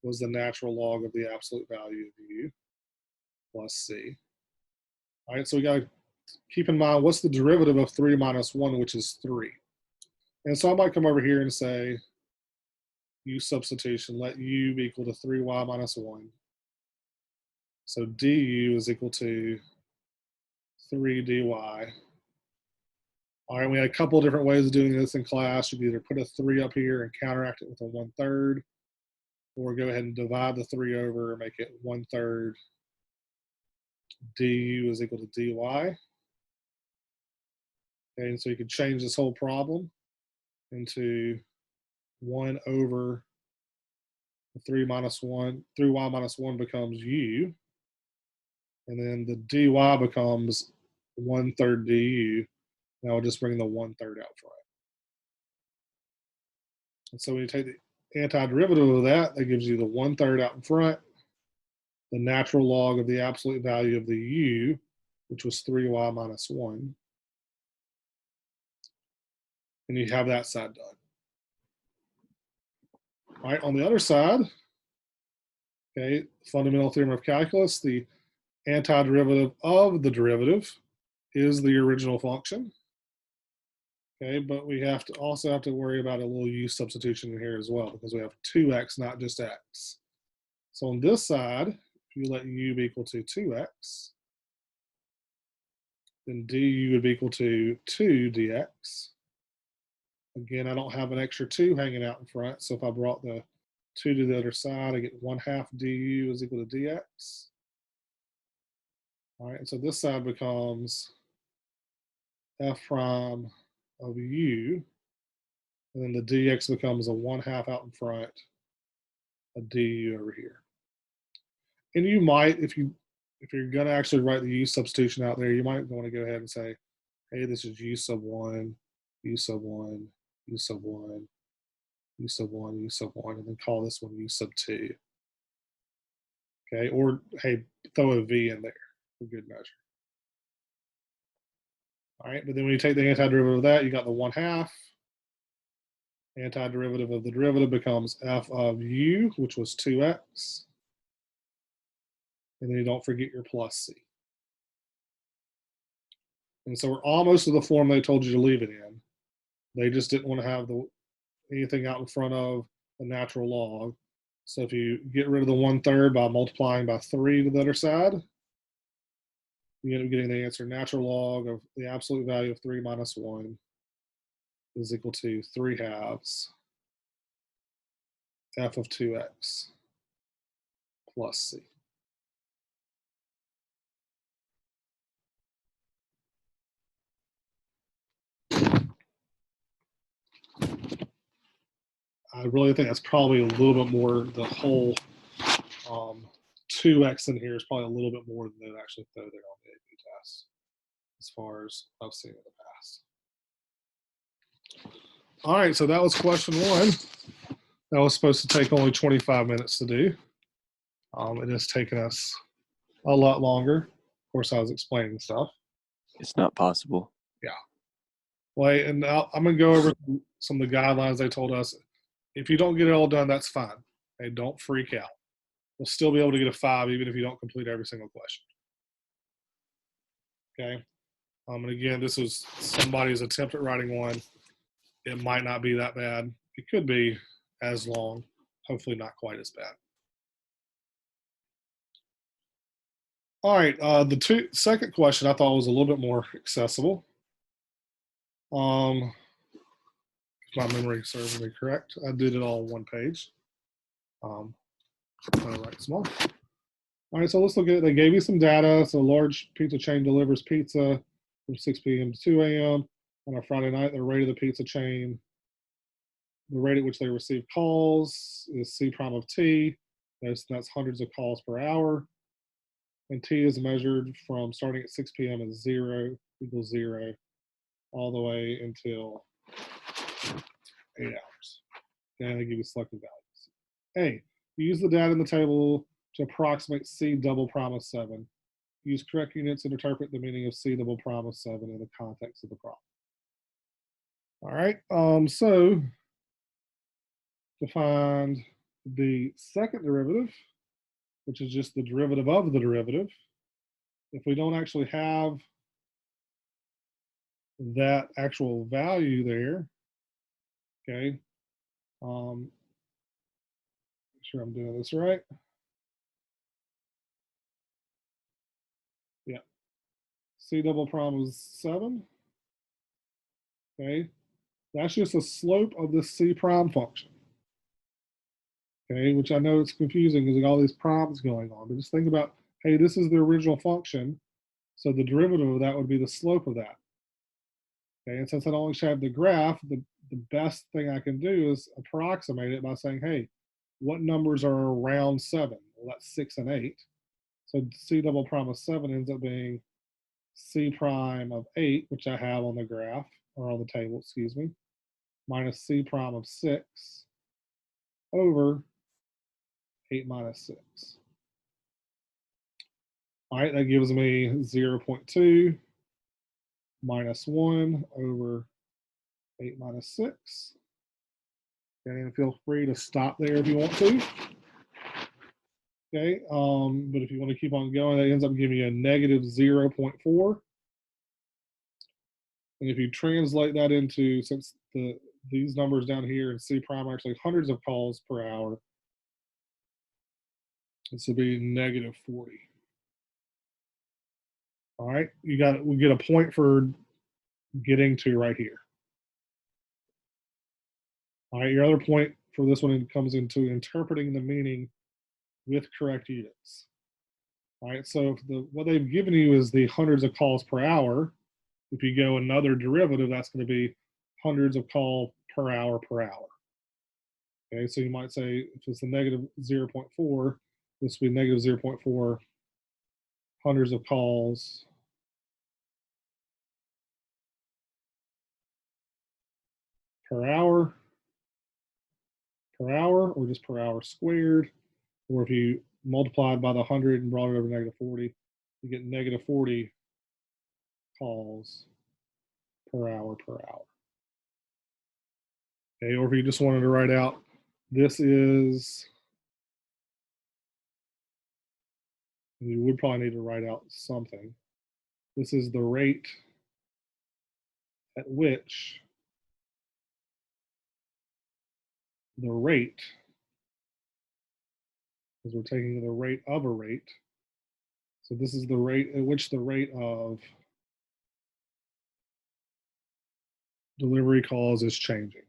was the natural log of the absolute value of u plus c. All right, so we got to keep in mind, what's the derivative of 3 minus 1, which is 3. And so I might come over here and say, u substitution, let u be equal to 3y minus 1. So du is equal to 3 dy. All right, we had a couple of different ways of doing this in class. You can either put a 3 up here and counteract it with a 1/3, or go ahead and divide the 3 over and make it 1/3 du is equal to dy. Okay, and so you can change this whole problem into 1 over 3 minus 1, 3y minus 1 becomes u, and then the dy becomes 1/3 du. Now we'll just bring the 1/3 out front. And so when you take the antiderivative of that, that gives you the 1/3 out in front, the natural log of the absolute value of the u, which was 3y minus 1. And you have that side done. All right, on the other side, okay, fundamental theorem of calculus, the antiderivative of the derivative is the original function. Okay, but we also have to worry about a little u substitution in here as well, because we have 2x, not just x. So on this side, if you let u be equal to 2x, then du would be equal to 2 dx. Again, I don't have an extra 2 hanging out in front, so if I brought the 2 to the other side, I get 1/2 du is equal to dx. All right, and so this side becomes f prime of u, and then the dx becomes a 1/2 out in front, a du over here. And you might, if you're gonna actually write the u substitution out there, you might want to go ahead and say, hey, this is u sub 1, u sub 1, u sub 1, u sub 1, u sub 1, and then call this one u sub 2. Okay, or hey, throw a v in there for good measure. All right, but then when you take the antiderivative of that, you got the 1/2. Antiderivative of the derivative becomes f of u, which was 2x. And then you don't forget your plus c. And so we're almost to the form they told you to leave it in. They just didn't want to have anything out in front of the natural log. So if you get rid of the 1/3 by multiplying by 3 to the other side, you end up getting the answer natural log of the absolute value of 3 minus 1 is equal to 3/2 f of 2x plus c. I really think that's probably a little bit more, the whole 2x in here is probably a little bit more than they'd actually throw there on the AP test, as far as I've seen in the past. All right, so that was question 1. That was supposed to take only 25 minutes to do. It has taken us a lot longer. Of course, I was explaining stuff. It's not possible. Yeah. Well, and I'm going to go over some of the guidelines they told us. If you don't get it all done, that's fine. Hey, don't freak out. You'll still be able to get a 5 even if you don't complete every single question. Okay. And again, this was somebody's attempt at writing one. It might not be that bad. It could be as long. Hopefully not quite as bad. All right, the second question I thought was a little bit more accessible. If my memory serves me correct, I did it all on one page. I'm gonna write small. All right, so let's look at it. They gave you some data. So a large pizza chain delivers pizza from 6 p.m. to 2 a.m. on a Friday night. The rate of the pizza chain, the rate at which they receive calls is C prime of T. That's hundreds of calls per hour. And T is measured from starting at 6 p.m. as 0 equals 0 all the way until 8 hours. And they give you selected values. A, use the data in the table to approximate C double prime of 7. Use correct units and interpret the meaning of C double prime of 7 in the context of the problem. All right, so to find the second derivative, which is just the derivative of the derivative, if we don't actually have that actual value there, okay, make sure I'm doing this right. Yeah, C double prime is 7, okay, that's just a slope of the C prime function, okay, which I know it's confusing because all these primes going on, but just think about, hey, this is the original function, so the derivative of that would be the slope of that. Okay, and since I don't actually have the graph, the best thing I can do is approximate it by saying, hey, what numbers are around 7? Well, that's 6 and 8. So C double prime of 7 ends up being C prime of 8, which I have on the graph, or on the table, excuse me, minus C prime of 6 over 8 minus 6. All right, that gives me 0.2 minus 1 over 8 minus 6. Okay, and feel free to stop there if you want to. Okay, but if you want to keep on going, that ends up giving you a negative 0.4. And if you translate that into, since these numbers down here in C prime are actually hundreds of calls per hour, This would be negative 40. All right, we get a point for getting to right here. All right, your other point for this one comes into interpreting the meaning with correct units. All right, so if what they've given you is the hundreds of calls per hour, if you go another derivative, that's going to be hundreds of calls per hour per hour. Okay, so you might say if it's the negative 0.4, this would be negative 0.4 hundreds of calls per hour, or just per hour squared. Or if you multiplied by the 100 and brought it over negative 40, you get negative 40 calls per hour per hour. Okay, or if you just wanted to write out, this is, you would probably need to write out something. This is the rate at which the rate, because we're taking the rate of a rate. So this is the rate at which the rate of delivery calls is changing.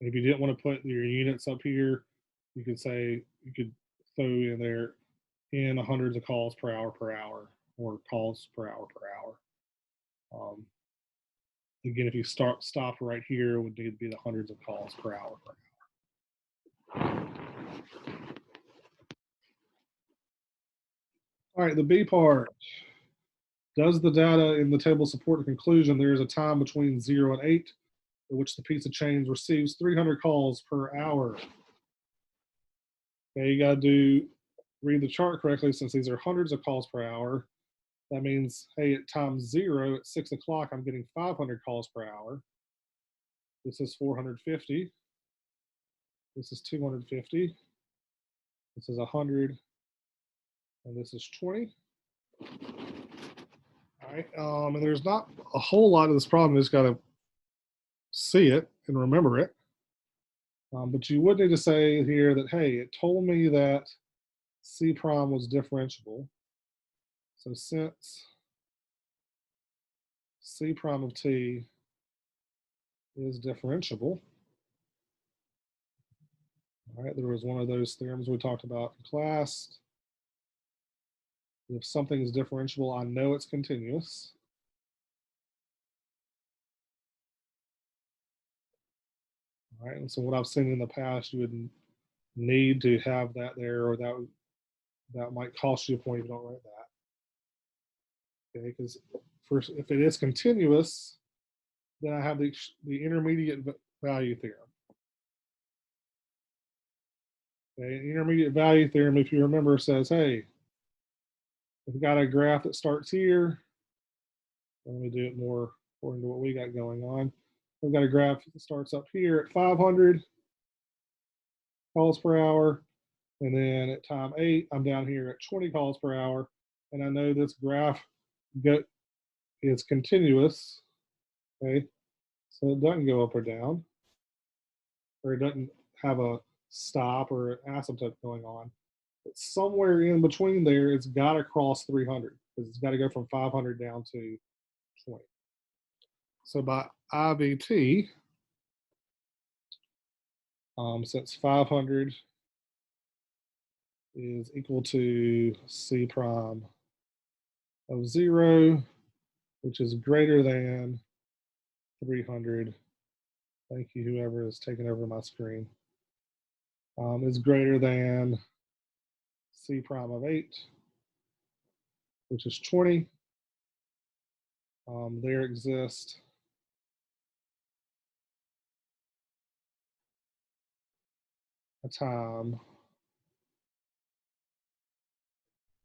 And if you didn't want to put your units up here, you could say, you could throw in there in hundreds of calls per hour, or calls per hour. Again, if you stop right here, it would need to be the hundreds of calls per hour. All right, the B part. Does the data in the table support the conclusion there is a time between 0 and 8 at which the piece of change receives 300 calls per hour? Okay, you got to read the chart correctly since these are hundreds of calls per hour. That means, hey, at time 0 at 6 o'clock, I'm getting 500 calls per hour. This is 450. This is 250. This is 100. And this is 20. All right, and there's not a whole lot of this problem. You just got to see it and remember it. But you would need to say here that, hey, it told me that C prime was differentiable. So since C prime of T is differentiable, all right, there was one of those theorems we talked about in class. If something is differentiable, I know it's continuous. All right, and so what I've seen in the past, you would need to have that there, or that might cost you a point if you don't write that. Okay, because first, if it is continuous, then I have the intermediate value theorem. Okay, intermediate value theorem, if you remember, says, hey, we've got a graph that starts here. Let me do it more according to what we got going on. We've got a graph that starts up here at 500 calls per hour. And then at time 8, I'm down here at 20 calls per hour. And I know this graph is continuous. Okay, so it doesn't go up or down, or it doesn't have a stop or an asymptote going on. But somewhere in between there, it's got to cross 300 because it's got to go from 500 down to 20. So by IVT, since 500 is equal to C prime of 0, which is greater than 300. Thank you, whoever is taking over my screen. Is greater than C prime of 8, which is 20. There exists a time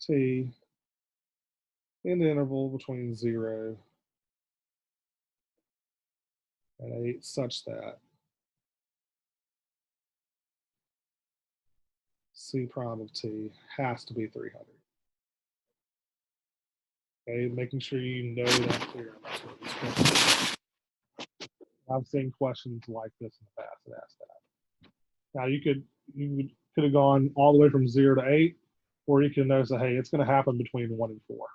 T in the interval between 0 and 8 such that C prime of T has to be 300. Okay, making sure you know that theorem. That's what this question is. I've seen questions like this in the past that ask that. Now you could have gone all the way from 0 to 8, or you can notice that, hey, it's going to happen between 1 and 4.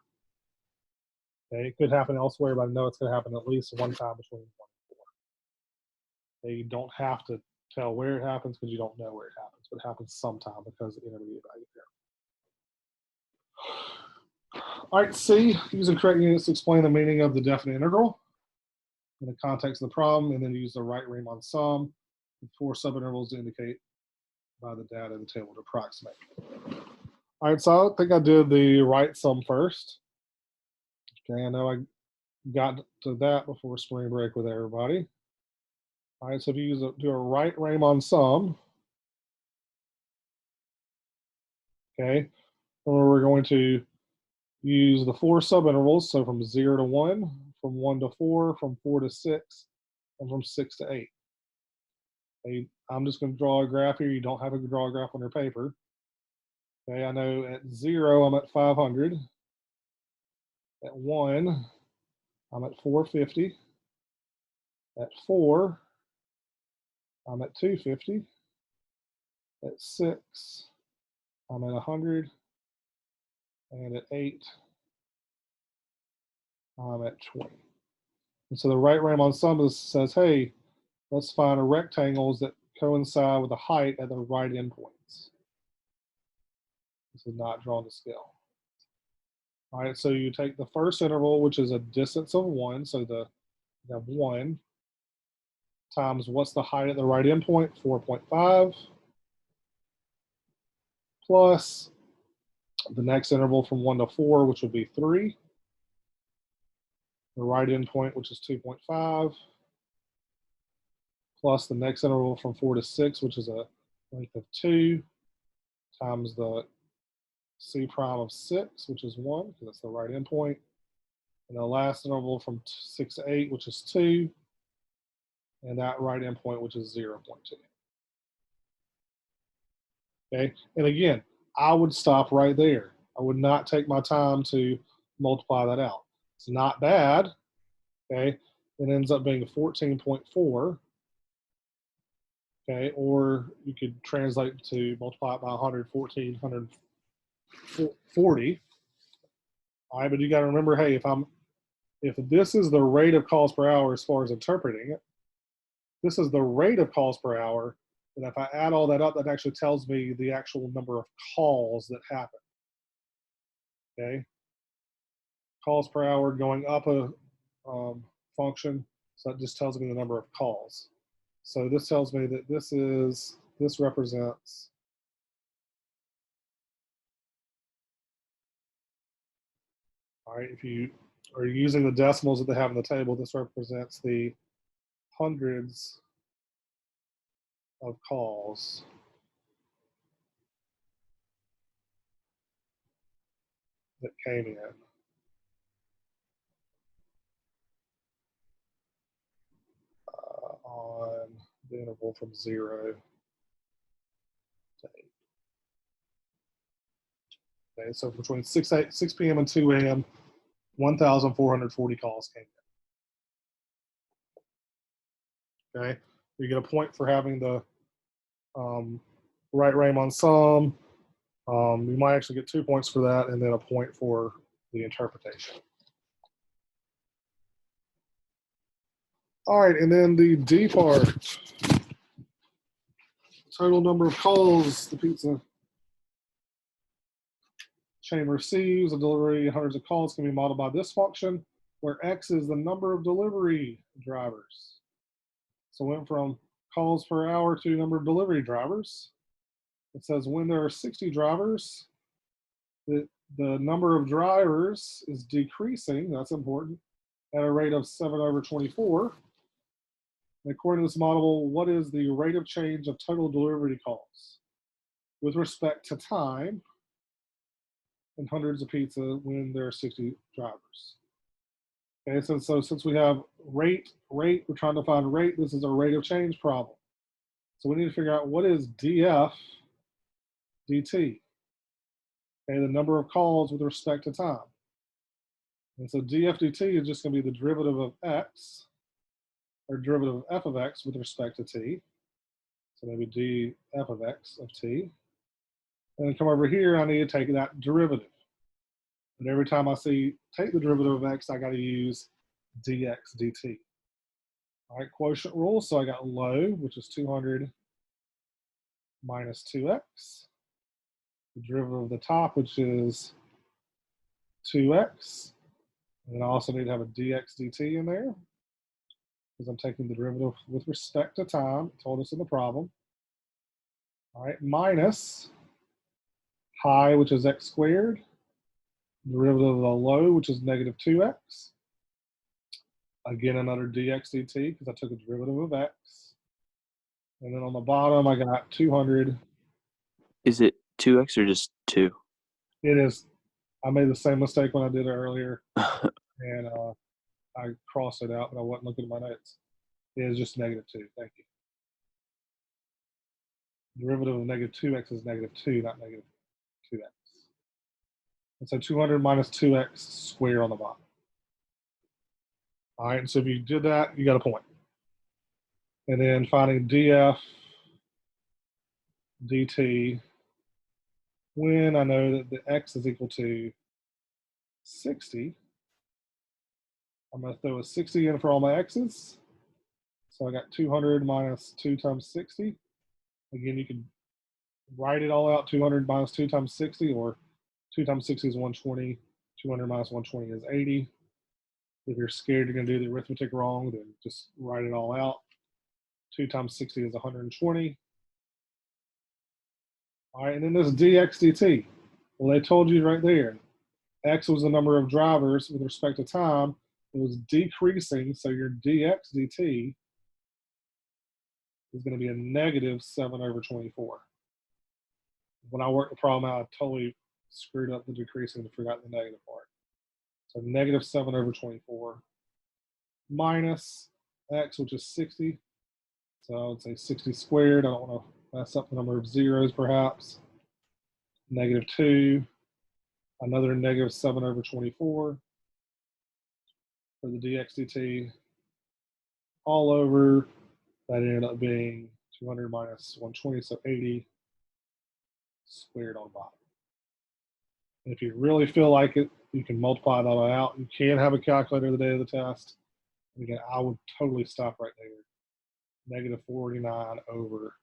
Okay, it could happen elsewhere, but I know it's going to happen at least one time between 1 and 4. Okay, you don't have to tell where it happens because you don't know where it happens, but it happens sometime because of the intermediate value there. All right, C, using correct units to explain the meaning of the definite integral in the context of the problem, and then use the right Riemann sum with 4 subintervals to indicate by the data in the table to approximate. All right, so I think I did the right sum first. Okay, I know I got to that before spring break with everybody. All right, so if you do a right Riemann sum, okay, we're going to use the 4 subintervals, so from 0 to 1, from 1 to 4, from 4 to 6, and from 6 to 8. Okay, I'm just going to draw a graph here. You don't have to draw a graph on your paper. Okay, I know at 0, I'm at 500. At 1, I'm at 450. At 4, I'm at 250. At 6, I'm at 100. And at 8, I'm at 20. And so the right Riemann sum says, hey, let's find rectangles that coincide with the height at the right endpoints. This is not drawn to scale. All right, so you take the first interval, which is a distance of 1. So you have 1 times what's the height at the right endpoint, 4.5, plus the next interval from 1 to 4, which would be 3. The right endpoint, which is 2.5, plus the next interval from 4 to 6, which is a length of 2, times the C prime of 6, which is 1, because that's the right endpoint. And the last interval from 6 to 8, which is 2, and that right endpoint, which is 0.2. Okay, and again, I would stop right there. I would not take my time to multiply that out. It's not bad. Okay, it ends up being 14.4. Okay, or you could translate to multiply it by 114, 140. All right, but you got to remember, hey, if this is the rate of calls per hour as far as interpreting it, this is the rate of calls per hour, and if I add all that up, that actually tells me the actual number of calls that happen. Okay, calls per hour going up a function, so it just tells me the number of calls. So this tells me that this represents all right, if you are using the decimals that they have in the table, this represents the hundreds of calls that came in. On the interval from 0 to 8. Okay, so between 6 p.m. and 2 a.m., 1,440 calls came in. Okay, you get a point for having the right Riemann sum. You might actually get 2 points for that, and then a point for the interpretation. All right, and then the D part. Total number of calls the pizza chain receives, a delivery, hundreds of calls can be modeled by this function, where X is the number of delivery drivers. So it went from calls per hour to number of delivery drivers. It says when there are 60 drivers, the number of drivers is decreasing, that's important, at a rate of 7/24. And according to this model, what is the rate of change of total delivery calls with respect to time and hundreds of pizza when there are 60 drivers? Okay, so since we have rate, we're trying to find rate. This is a rate of change problem. So we need to figure out what is df dt. Okay, the number of calls with respect to time. And so df dt is just going to be the derivative of x, or derivative of f of x with respect to t. So maybe df of x of t. And then come over here, I need to take that derivative. And every time I see take the derivative of x, I got to use dx dt. All right, quotient rule. So I got low, which is 200 minus 2x. The derivative of the top, which is 2x. And then I also need to have a dx dt in there because I'm taking the derivative with respect to time. It told us in the problem. All right, minus high, which is x squared. Derivative of the low, which is negative 2x. Again, another dx dt because I took a derivative of x. And then on the bottom, I got 200. Is it 2x or just 2? It is. I made the same mistake when I did it earlier, and I crossed it out, but I wasn't looking at my notes. It is just negative 2. Thank you. Derivative of negative 2x is negative 2, not negative 2x. And so 200 minus 2x squared on the bottom. All right, and so if you did that, you got a point. And then finding df dt when I know that the x is equal to 60, I'm going to throw a 60 in for all my x's. So I got 200 minus 2 times 60. Again, you can write it all out, 200 minus 2 times 60, or 2 times 60 is 120. 200 minus 120 is 80. If you're scared you're going to do the arithmetic wrong, then just write it all out. 2 times 60 is 120. All right, and then this dx dt. Well, they told you right there, x was the number of drivers with respect to time. It was decreasing, so your dx dt is going to be a negative 7 over 24. When I worked the problem out, I totally screwed up the decreasing and forgot the negative part. So negative 7 over 24 minus x, which is 60. So I would say 60 squared. I don't want to mess up the number of zeros, perhaps. Negative 2. Another negative 7 over 24 for the dx dt. All over, that ended up being 200 minus 120, so 80 squared on the bottom. And if you really feel like it, you can multiply that out. You can have a calculator the day of the test. And again, I would totally stop right there. Negative 49 over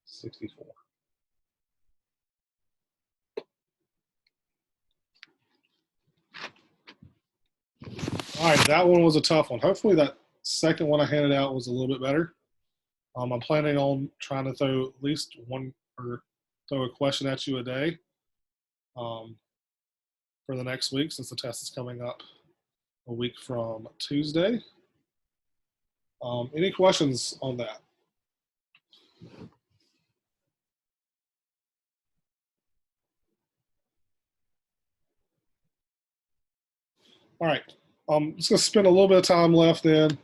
64. All right, that one was a tough one. Hopefully that second one I handed out was a little bit better. I'm planning on trying to throw at least one or throw a question at you a day for the next week, since the test is coming up a week from Tuesday. Any questions on that? All right, just gonna spend a little bit of time left then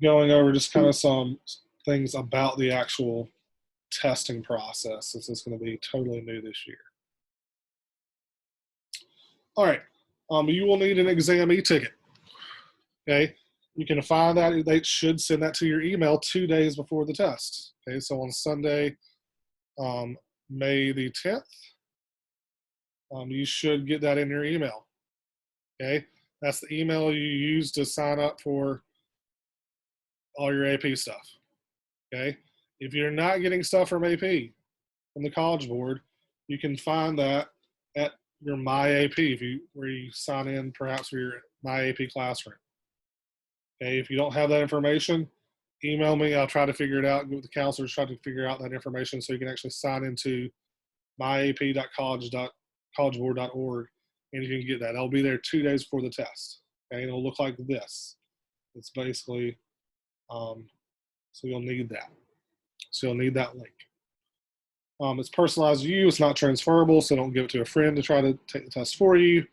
going over just kind of some things about the actual testing process, since it's going to be totally new this year. All right, you will need an exam e-ticket. Okay, you can find that. They should send that to your email 2 days before the test. Okay, so on Sunday, May the 10th, you should get that in your email. Okay, that's the email you use to sign up for all your AP stuff. Okay, if you're not getting stuff from AP, from the College Board, you can find that at your My AP, where you sign in perhaps for your My AP classroom. Okay, if you don't have that information, email me. I'll try to figure it out. Get with the counselors, try to figure out that information so you can actually sign into myap.college.collegeboard.org, and you can get that. I'll be there 2 days before the test. Okay, it'll look like this. It's basically, so you'll need that. So you'll need that link. It's personalized to you. It's not transferable, so don't give it to a friend to try to take the test for you.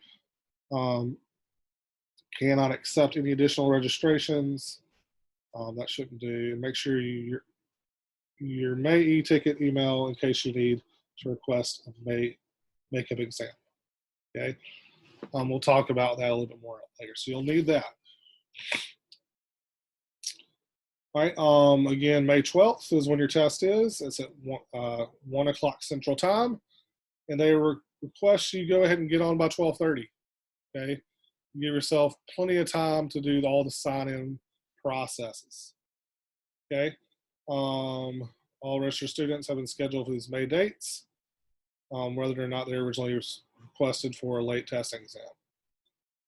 Cannot accept any additional registrations. That shouldn't do. And make sure your May e-ticket email in case you need to request a May makeup exam. Okay. We'll talk about that a little bit more later. So you'll need that. All right. Again, May 12th is when your test is. It's at 1 o'clock Central Time, and they request you go ahead and get on by 12:30. Okay. Give yourself plenty of time to do all the sign-in processes. Okay. All registered students have been scheduled for these May dates, whether or not they originally requested for a late testing exam.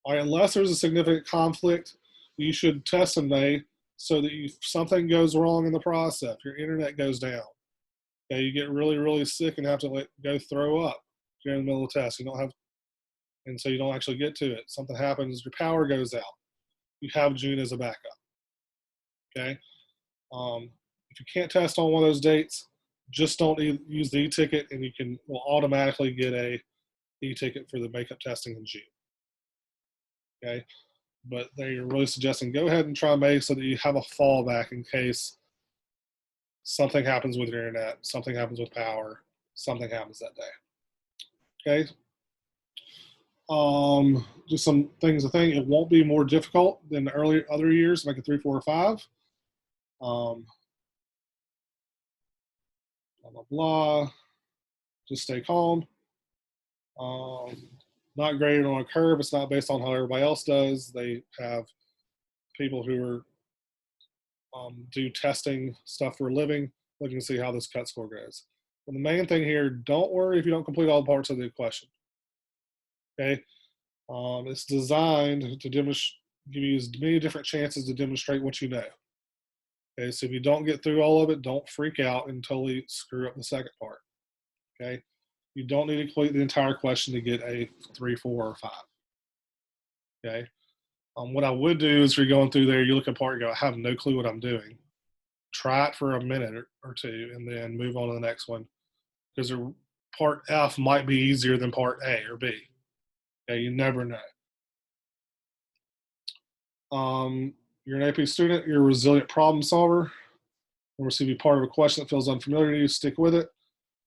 All right, unless there's a significant conflict, you should test in May so that if something goes wrong in the process, your internet goes down, okay, you get really, really sick and have to go throw up during the middle of the test. You don't have, and so you don't actually get to it. Something happens, your power goes out. You have June as a backup. Okay. If you can't test on one of those dates, just don't use the e-ticket, and you will automatically get a e-ticket for the makeup testing in June. Okay, but they're really suggesting go ahead and try May so that you have a fallback in case something happens with your internet, something happens with power, something happens that day. Okay. Just some things to think. It won't be more difficult than the other years, like a 3, 4, or 5. Blah, blah, blah. Just stay calm. Not graded on a curve. It's not based on how everybody else does. They have people who are do testing stuff for a living, looking to see how this cut score goes. And the main thing here, don't worry if you don't complete all parts of the question. Okay, it's designed to give you as many different chances to demonstrate what you know. Okay, so if you don't get through all of it, don't freak out and totally screw up the second part. Okay, you don't need to complete the entire question to get a 3, 4, or 5. Okay. What I would do is if you're going through there, you look at part and go, I have no clue what I'm doing. Try it for a minute or two and then move on to the next one, because part F might be easier than part A or B. Okay, you never know. You're an AP student, you're a resilient problem solver. When receiving part of a question that feels unfamiliar to you, stick with it.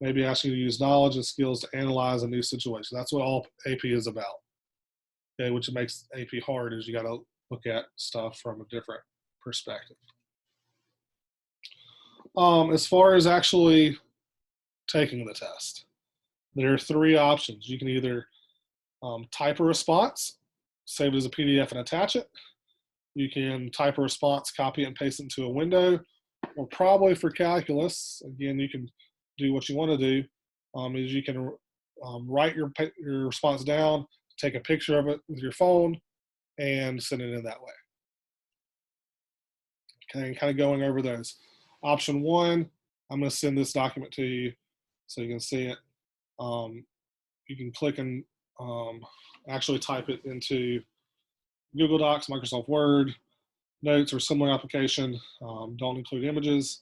Maybe asking you to use knowledge and skills to analyze a new situation. That's what all AP is about. Okay, which makes AP hard is you got to look at stuff from a different perspective. As far as actually taking the test, there are 3 options. You can either type a response, save it as a PDF and attach it. You can type a response, copy it and paste it into a window, or probably for calculus, again, you can do what you want to do, is you can write your response down, take a picture of it with your phone, and send it in that way. Okay, and kind of going over those. Option 1, I'm going to send this document to you so you can see it. You can click and actually type it into Google Docs, Microsoft Word, Notes, or similar application. Don't include images.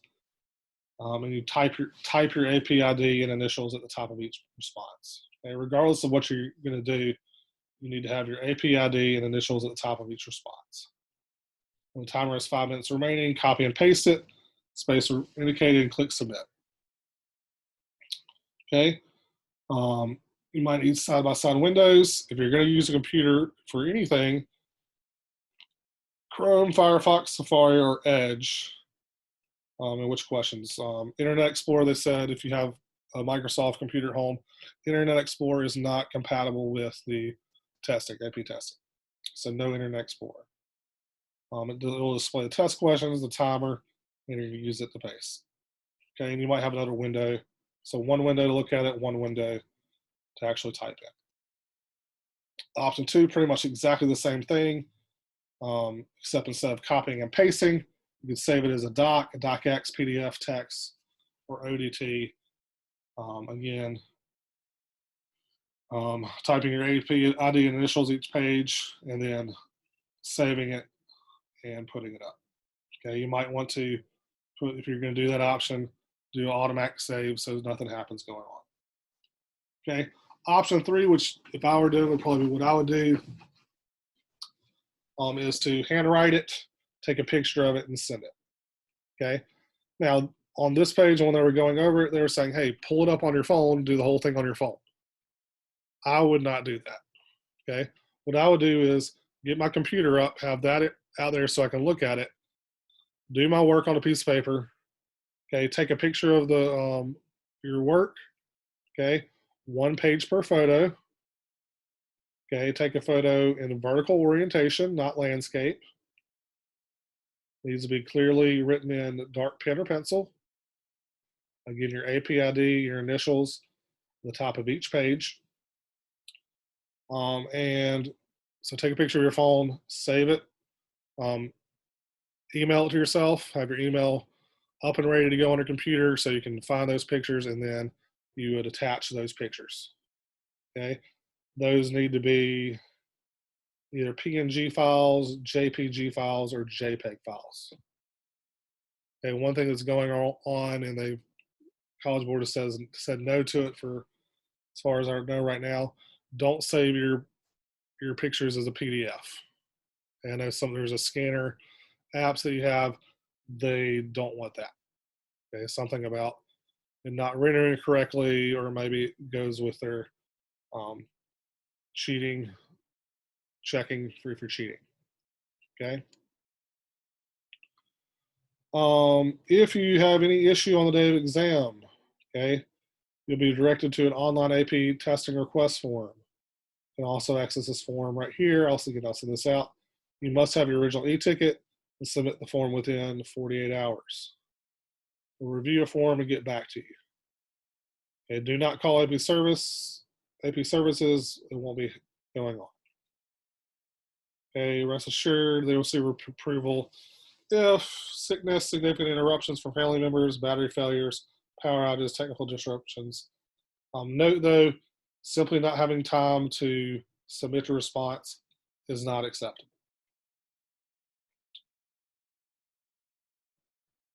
And you type your AP ID and initials at the top of each response. Okay, regardless of what you're going to do, you need to have your AP ID and initials at the top of each response. When the timer has 5 minutes remaining, copy and paste it, space indicated, and click submit. Okay. You might need side-by-side windows. If you're going to use a computer for anything, Chrome, Firefox, Safari, or Edge. And which questions? Internet Explorer, they said if you have a Microsoft computer at home, Internet Explorer is not compatible with the testing, AP testing. So no Internet Explorer. It will display the test questions, the timer, and you use it to paste. Okay, and you might have another window. So one window to look at it, one window to actually type in. Option 2, pretty much exactly the same thing, except instead of copying and pasting, you can save it as a doc, a docx, PDF, text, or ODT. Again, typing your AP ID and initials each page, and then saving it and putting it up. Okay, you might want to, if you're going to do that option, do an automatic save so nothing happens going on. Okay, option 3, which if I were doing would probably be what I would do, is to handwrite it, take a picture of it, and send it. Okay, now on this page when they were going over it, they were saying, hey, pull it up on your phone, do the whole thing on your phone. I would not do that. Okay. What I would do is get my computer up, have that out there so I can look at it, do my work on a piece of paper. Okay. Take a picture of the your work. Okay. 1 page per photo. Okay. Take a photo in vertical orientation, not landscape. Needs to be clearly written in dark pen or pencil. Again, your APID, your initials, the top of each page. And so take a picture of your phone, save it, email it to yourself, have your email up and ready to go on your computer so you can find those pictures, and then you would attach those pictures. Okay. Those need to be either PNG files, JPG files, or JPEG files. Okay. One thing that's going on, and the College Board has said no to it for as far as I know right now, don't save your pictures as a PDF. And I know there's a scanner apps that you have, they don't want that. Okay, something about it not rendering correctly, or maybe it goes with their cheating, checking for if you're cheating. Okay. If you have any issue on the day of exam, okay, you'll be directed to an online AP testing request form. You can also access this form right here. Also, you can also this out. You must have your original e-ticket and submit the form within 48 hours. We'll review your form and get back to you. Okay, do not call AP services. It won't be going on. Okay, rest assured they will receive approval if sickness, significant interruptions from family members, battery failures, power outages, technical disruptions. Note though, simply not having time to submit a response is not acceptable.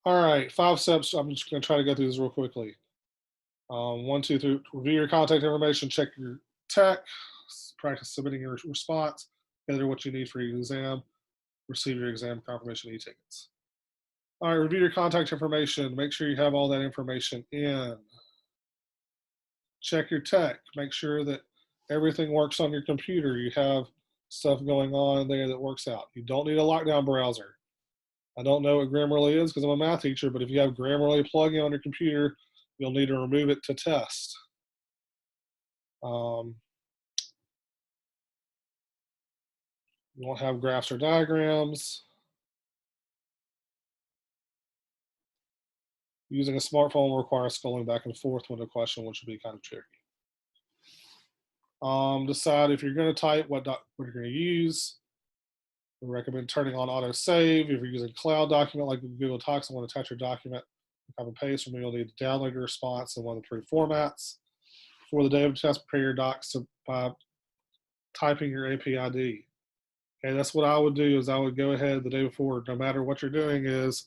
All right, 5 steps. I'm just going to try to go through this real quickly. 1, 2, 3. Review your contact information. Check your tech. Practice submitting your response. Gather what you need for your exam. Receive your exam confirmation e-tickets. All right, review your contact information. Make sure you have all that information in. Check your tech. Make sure that everything works on your computer. You have stuff going on there that works out. You don't need a lockdown browser. I don't know what Grammarly is because I'm a math teacher, but if you have Grammarly plugin on your computer, you'll need to remove it to test. You won't have graphs or diagrams. Using a smartphone will require scrolling back and forth when a question, which would be kind of tricky. Decide if you're going to type what you're going to use. We recommend turning on auto save. If you're using cloud document like Google Docs and want to attach your document, copy and paste, you'll need to download your response in one of the approved formats. For the day of the test, prepare your docs by typing your APID. Okay, that's what I would do. Is I would go ahead the day before, no matter what you're doing, is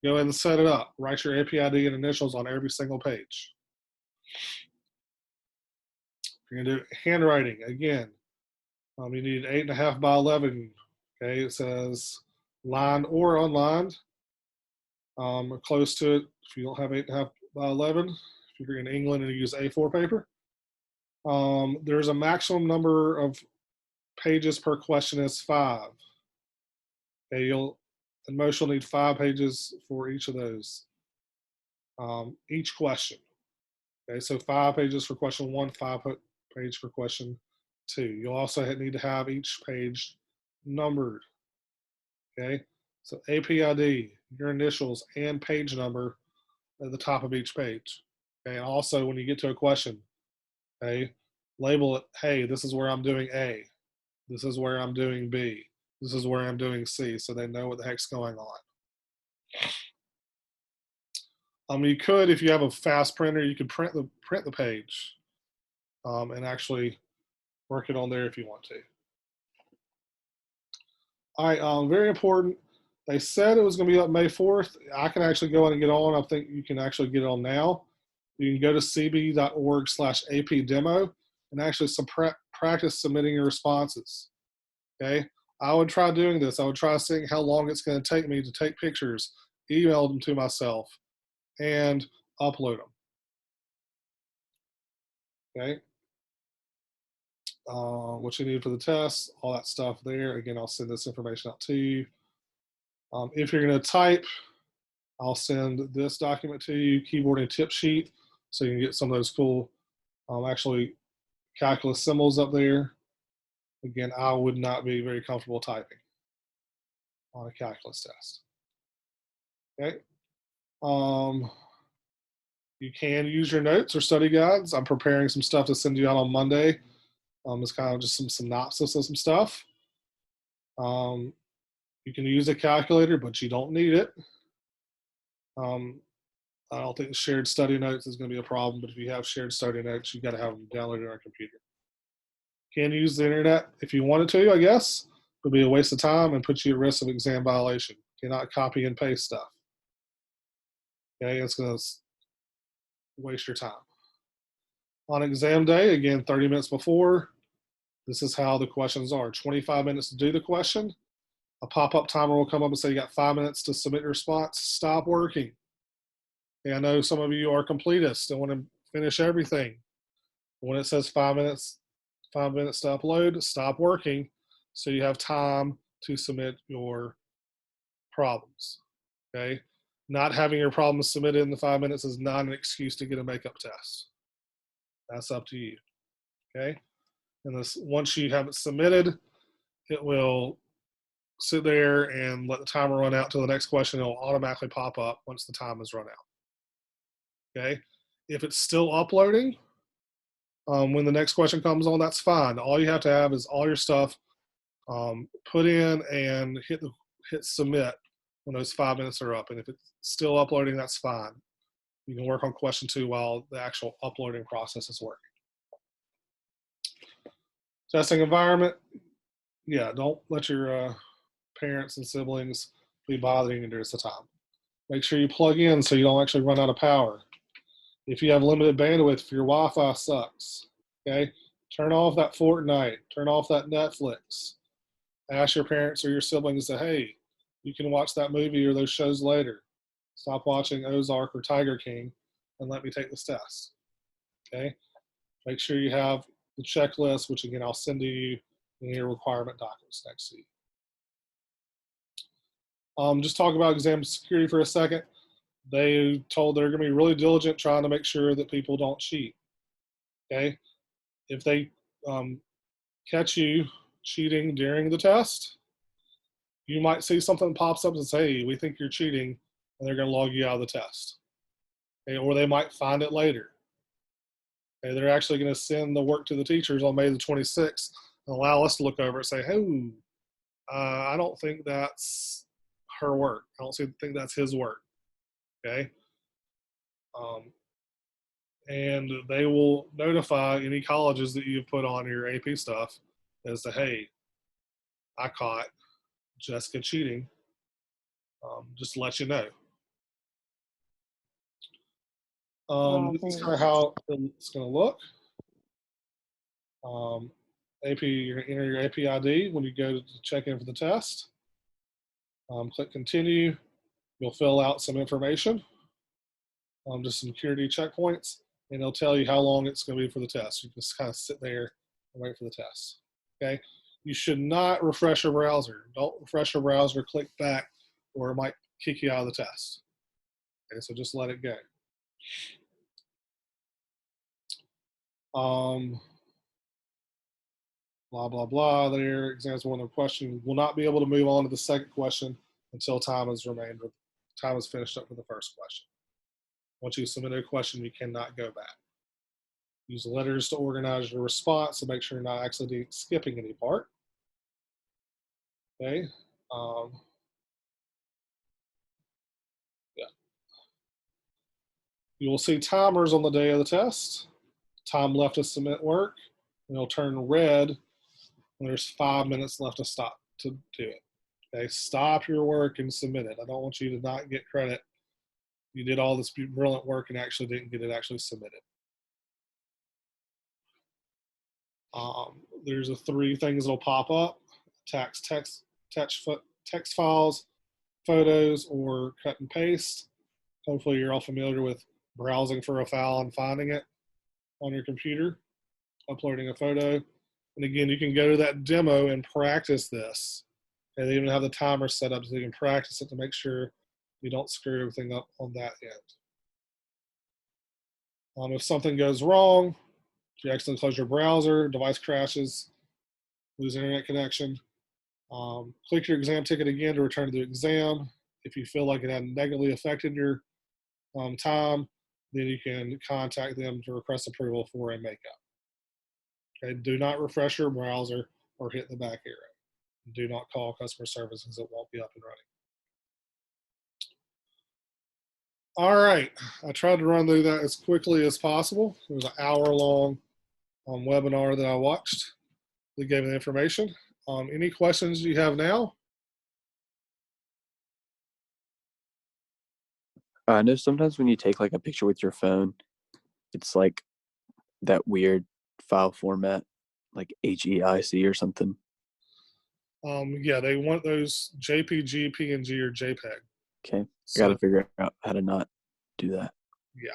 go ahead and set it up. Write your APID and initials on every single page. You're gonna do handwriting again. You need 8.5 by 11. Okay, it says lined or unlined. Close to it if you don't have 8.5 by 11. If you're in England and you use A4 paper. There's a maximum number of pages per question is 5. Okay, at most you'll need 5 pages for each of those. Each question. Okay, so 5 pages for question 1, 5 pages for question 2. You'll also need to have each page numbered. Okay, so APID, your initials, and page number at the top of each page. Okay, and also when you get to a question, okay, label it, hey, this is where I'm doing A. This is where I'm doing B. This is where I'm doing C, so they know what the heck's going on. You could, if you have a fast printer, you could print the page and actually work it on there if you want to. All right, very important. They said it was going to be up May 4th. I can actually go in and get on. I think you can actually get on now. You can go to cb.org/AP demo and actually practice submitting your responses. Okay, I would try doing this. I would try seeing how long it's going to take me to take pictures, email them to myself, and upload them. Okay. what you need for the test, all that stuff there. Again, I'll send this information out to you. If you're going to type, I'll send this document to you, keyboard and tip sheet, so you can get some of those cool, actually calculus symbols up there. Again, I would not be very comfortable typing on a calculus test. Okay. You can use your notes or study guides. I'm preparing some stuff to send you out on Monday. It's kind of just some synopsis of some stuff. You can use a calculator, but you don't need it. I don't think shared study notes is going to be a problem, but if you have shared study notes, you've got to have them downloaded on your computer. Can use the internet if you wanted to, I guess. It would be a waste of time and put you at risk of exam violation. You cannot copy and paste stuff. Okay, it's going to waste your time. On exam day, again, 30 minutes before, this is how the questions are. 25 minutes to do the question. A pop-up timer will come up and say you got 5 minutes to submit your response. Stop working. Okay, I know some of you are completists and want to finish everything. When it says 5 minutes to upload, stop working so you have time to submit your problems. Okay? Not having your problems submitted in the 5 minutes is not an excuse to get a makeup test. That's up to you. Okay? And this, once you have it submitted, it will sit there and let the timer run out till the next question. It'll automatically pop up once the time is run out. Okay? If it's still uploading, when the next question comes on, that's fine. All you have to have is all your stuff put in and hit submit when those 5 minutes are up. And if it's still uploading, that's fine. You can work on question 2 while the actual uploading process is working. Testing environment, yeah, don't let your parents and siblings be bothering you during the time. Make sure you plug in so you don't actually run out of power. If you have limited bandwidth, if your Wi-Fi sucks, okay, turn off that Fortnite, turn off that Netflix. Ask your parents or your siblings to, hey, you can watch that movie or those shows later. Stop watching Ozark or Tiger King and let me take this test. Okay? Make sure you have the checklist, which again, I'll send to you in your requirement documents next to you. Just talk about exam security for a second. They told they're going to be really diligent trying to make sure that people don't cheat. Okay? If they catch you cheating during the test, you might see something pops up and say, hey, we think you're cheating, and they're going to log you out of the test. Okay? Or they might find it later. Okay? They're actually going to send the work to the teachers on May the 26th and allow us to look over it and say, hey, I don't think that's her work. I don't think that's his work. Okay? And they will notify any colleges that you've put on your AP stuff as to, hey, I caught Jessica cheating. Just to let you know. This is kind of how it's going to look. AP, you're going to enter your AP ID when you go to check in for the test. Click continue. You'll fill out some information, just some security checkpoints, and it'll tell you how long it's going to be for the test. You just kind of sit there and wait for the test. Okay. You should not refresh your browser. Don't refresh your browser, click back, or it might kick you out of the test. Okay, so just let it go. Blah, blah, blah. There, exams one of the question. Will not be able to move on to the second question until time is finished up for the first question. Once you submit a question, you cannot go back. Use letters to organize your response to make sure you're not actually skipping any part. Okay. Yeah. You will see timers on the day of the test. Time left to submit work. And it'll turn red when there's 5 minutes left to do it. Okay, stop your work and submit it. I don't want you to not get credit. You did all this brilliant work and actually didn't get it actually submitted. There's 3 things that'll pop up: text files, photos, or cut and paste. Hopefully you're all familiar with browsing for a file and finding it on your computer, uploading a photo, And again, you can go to that demo and practice this. And they even have the timer set up so you can practice it to make sure you don't screw everything up on that end. If something goes wrong, if you accidentally close your browser, device crashes, lose internet connection, click your exam ticket again to return to the exam. If you feel like it had negatively affected your time, then you can contact them to request approval for a makeup. Okay, do not refresh your browser or hit the back arrow. Do not call customer service because it won't be up and running. All right, I tried to run through that as quickly as possible. It was an hour-long webinar that I watched that gave me the information. Any questions you have now? I know sometimes when you take like a picture with your phone, it's like that weird file format, like HEIC or something. Yeah, they want those JPG, PNG, or JPEG. Okay, So, I gotta figure out how to not do that. yeah,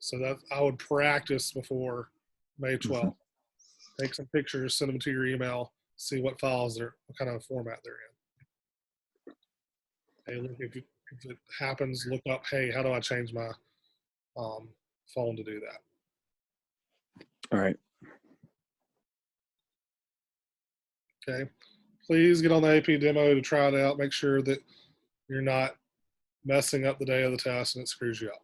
so that I would practice before May 12th. Take some pictures, send them to your email, see what files what kind of format they're in. Hey, look, if it happens, look up, hey, how do I change my phone to do that? All right. Okay. Please get on the AP demo to try it out. Make sure that you're not messing up the day of the test and it screws you up.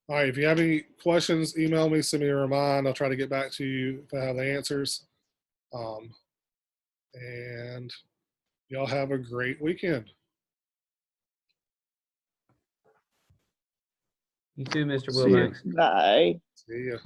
All right. If you have any questions, email me, send me a reminder. I'll try to get back to you if I have the answers. And y'all have a great weekend. You too, Mr. See ya. Wilbanks. Bye. See ya.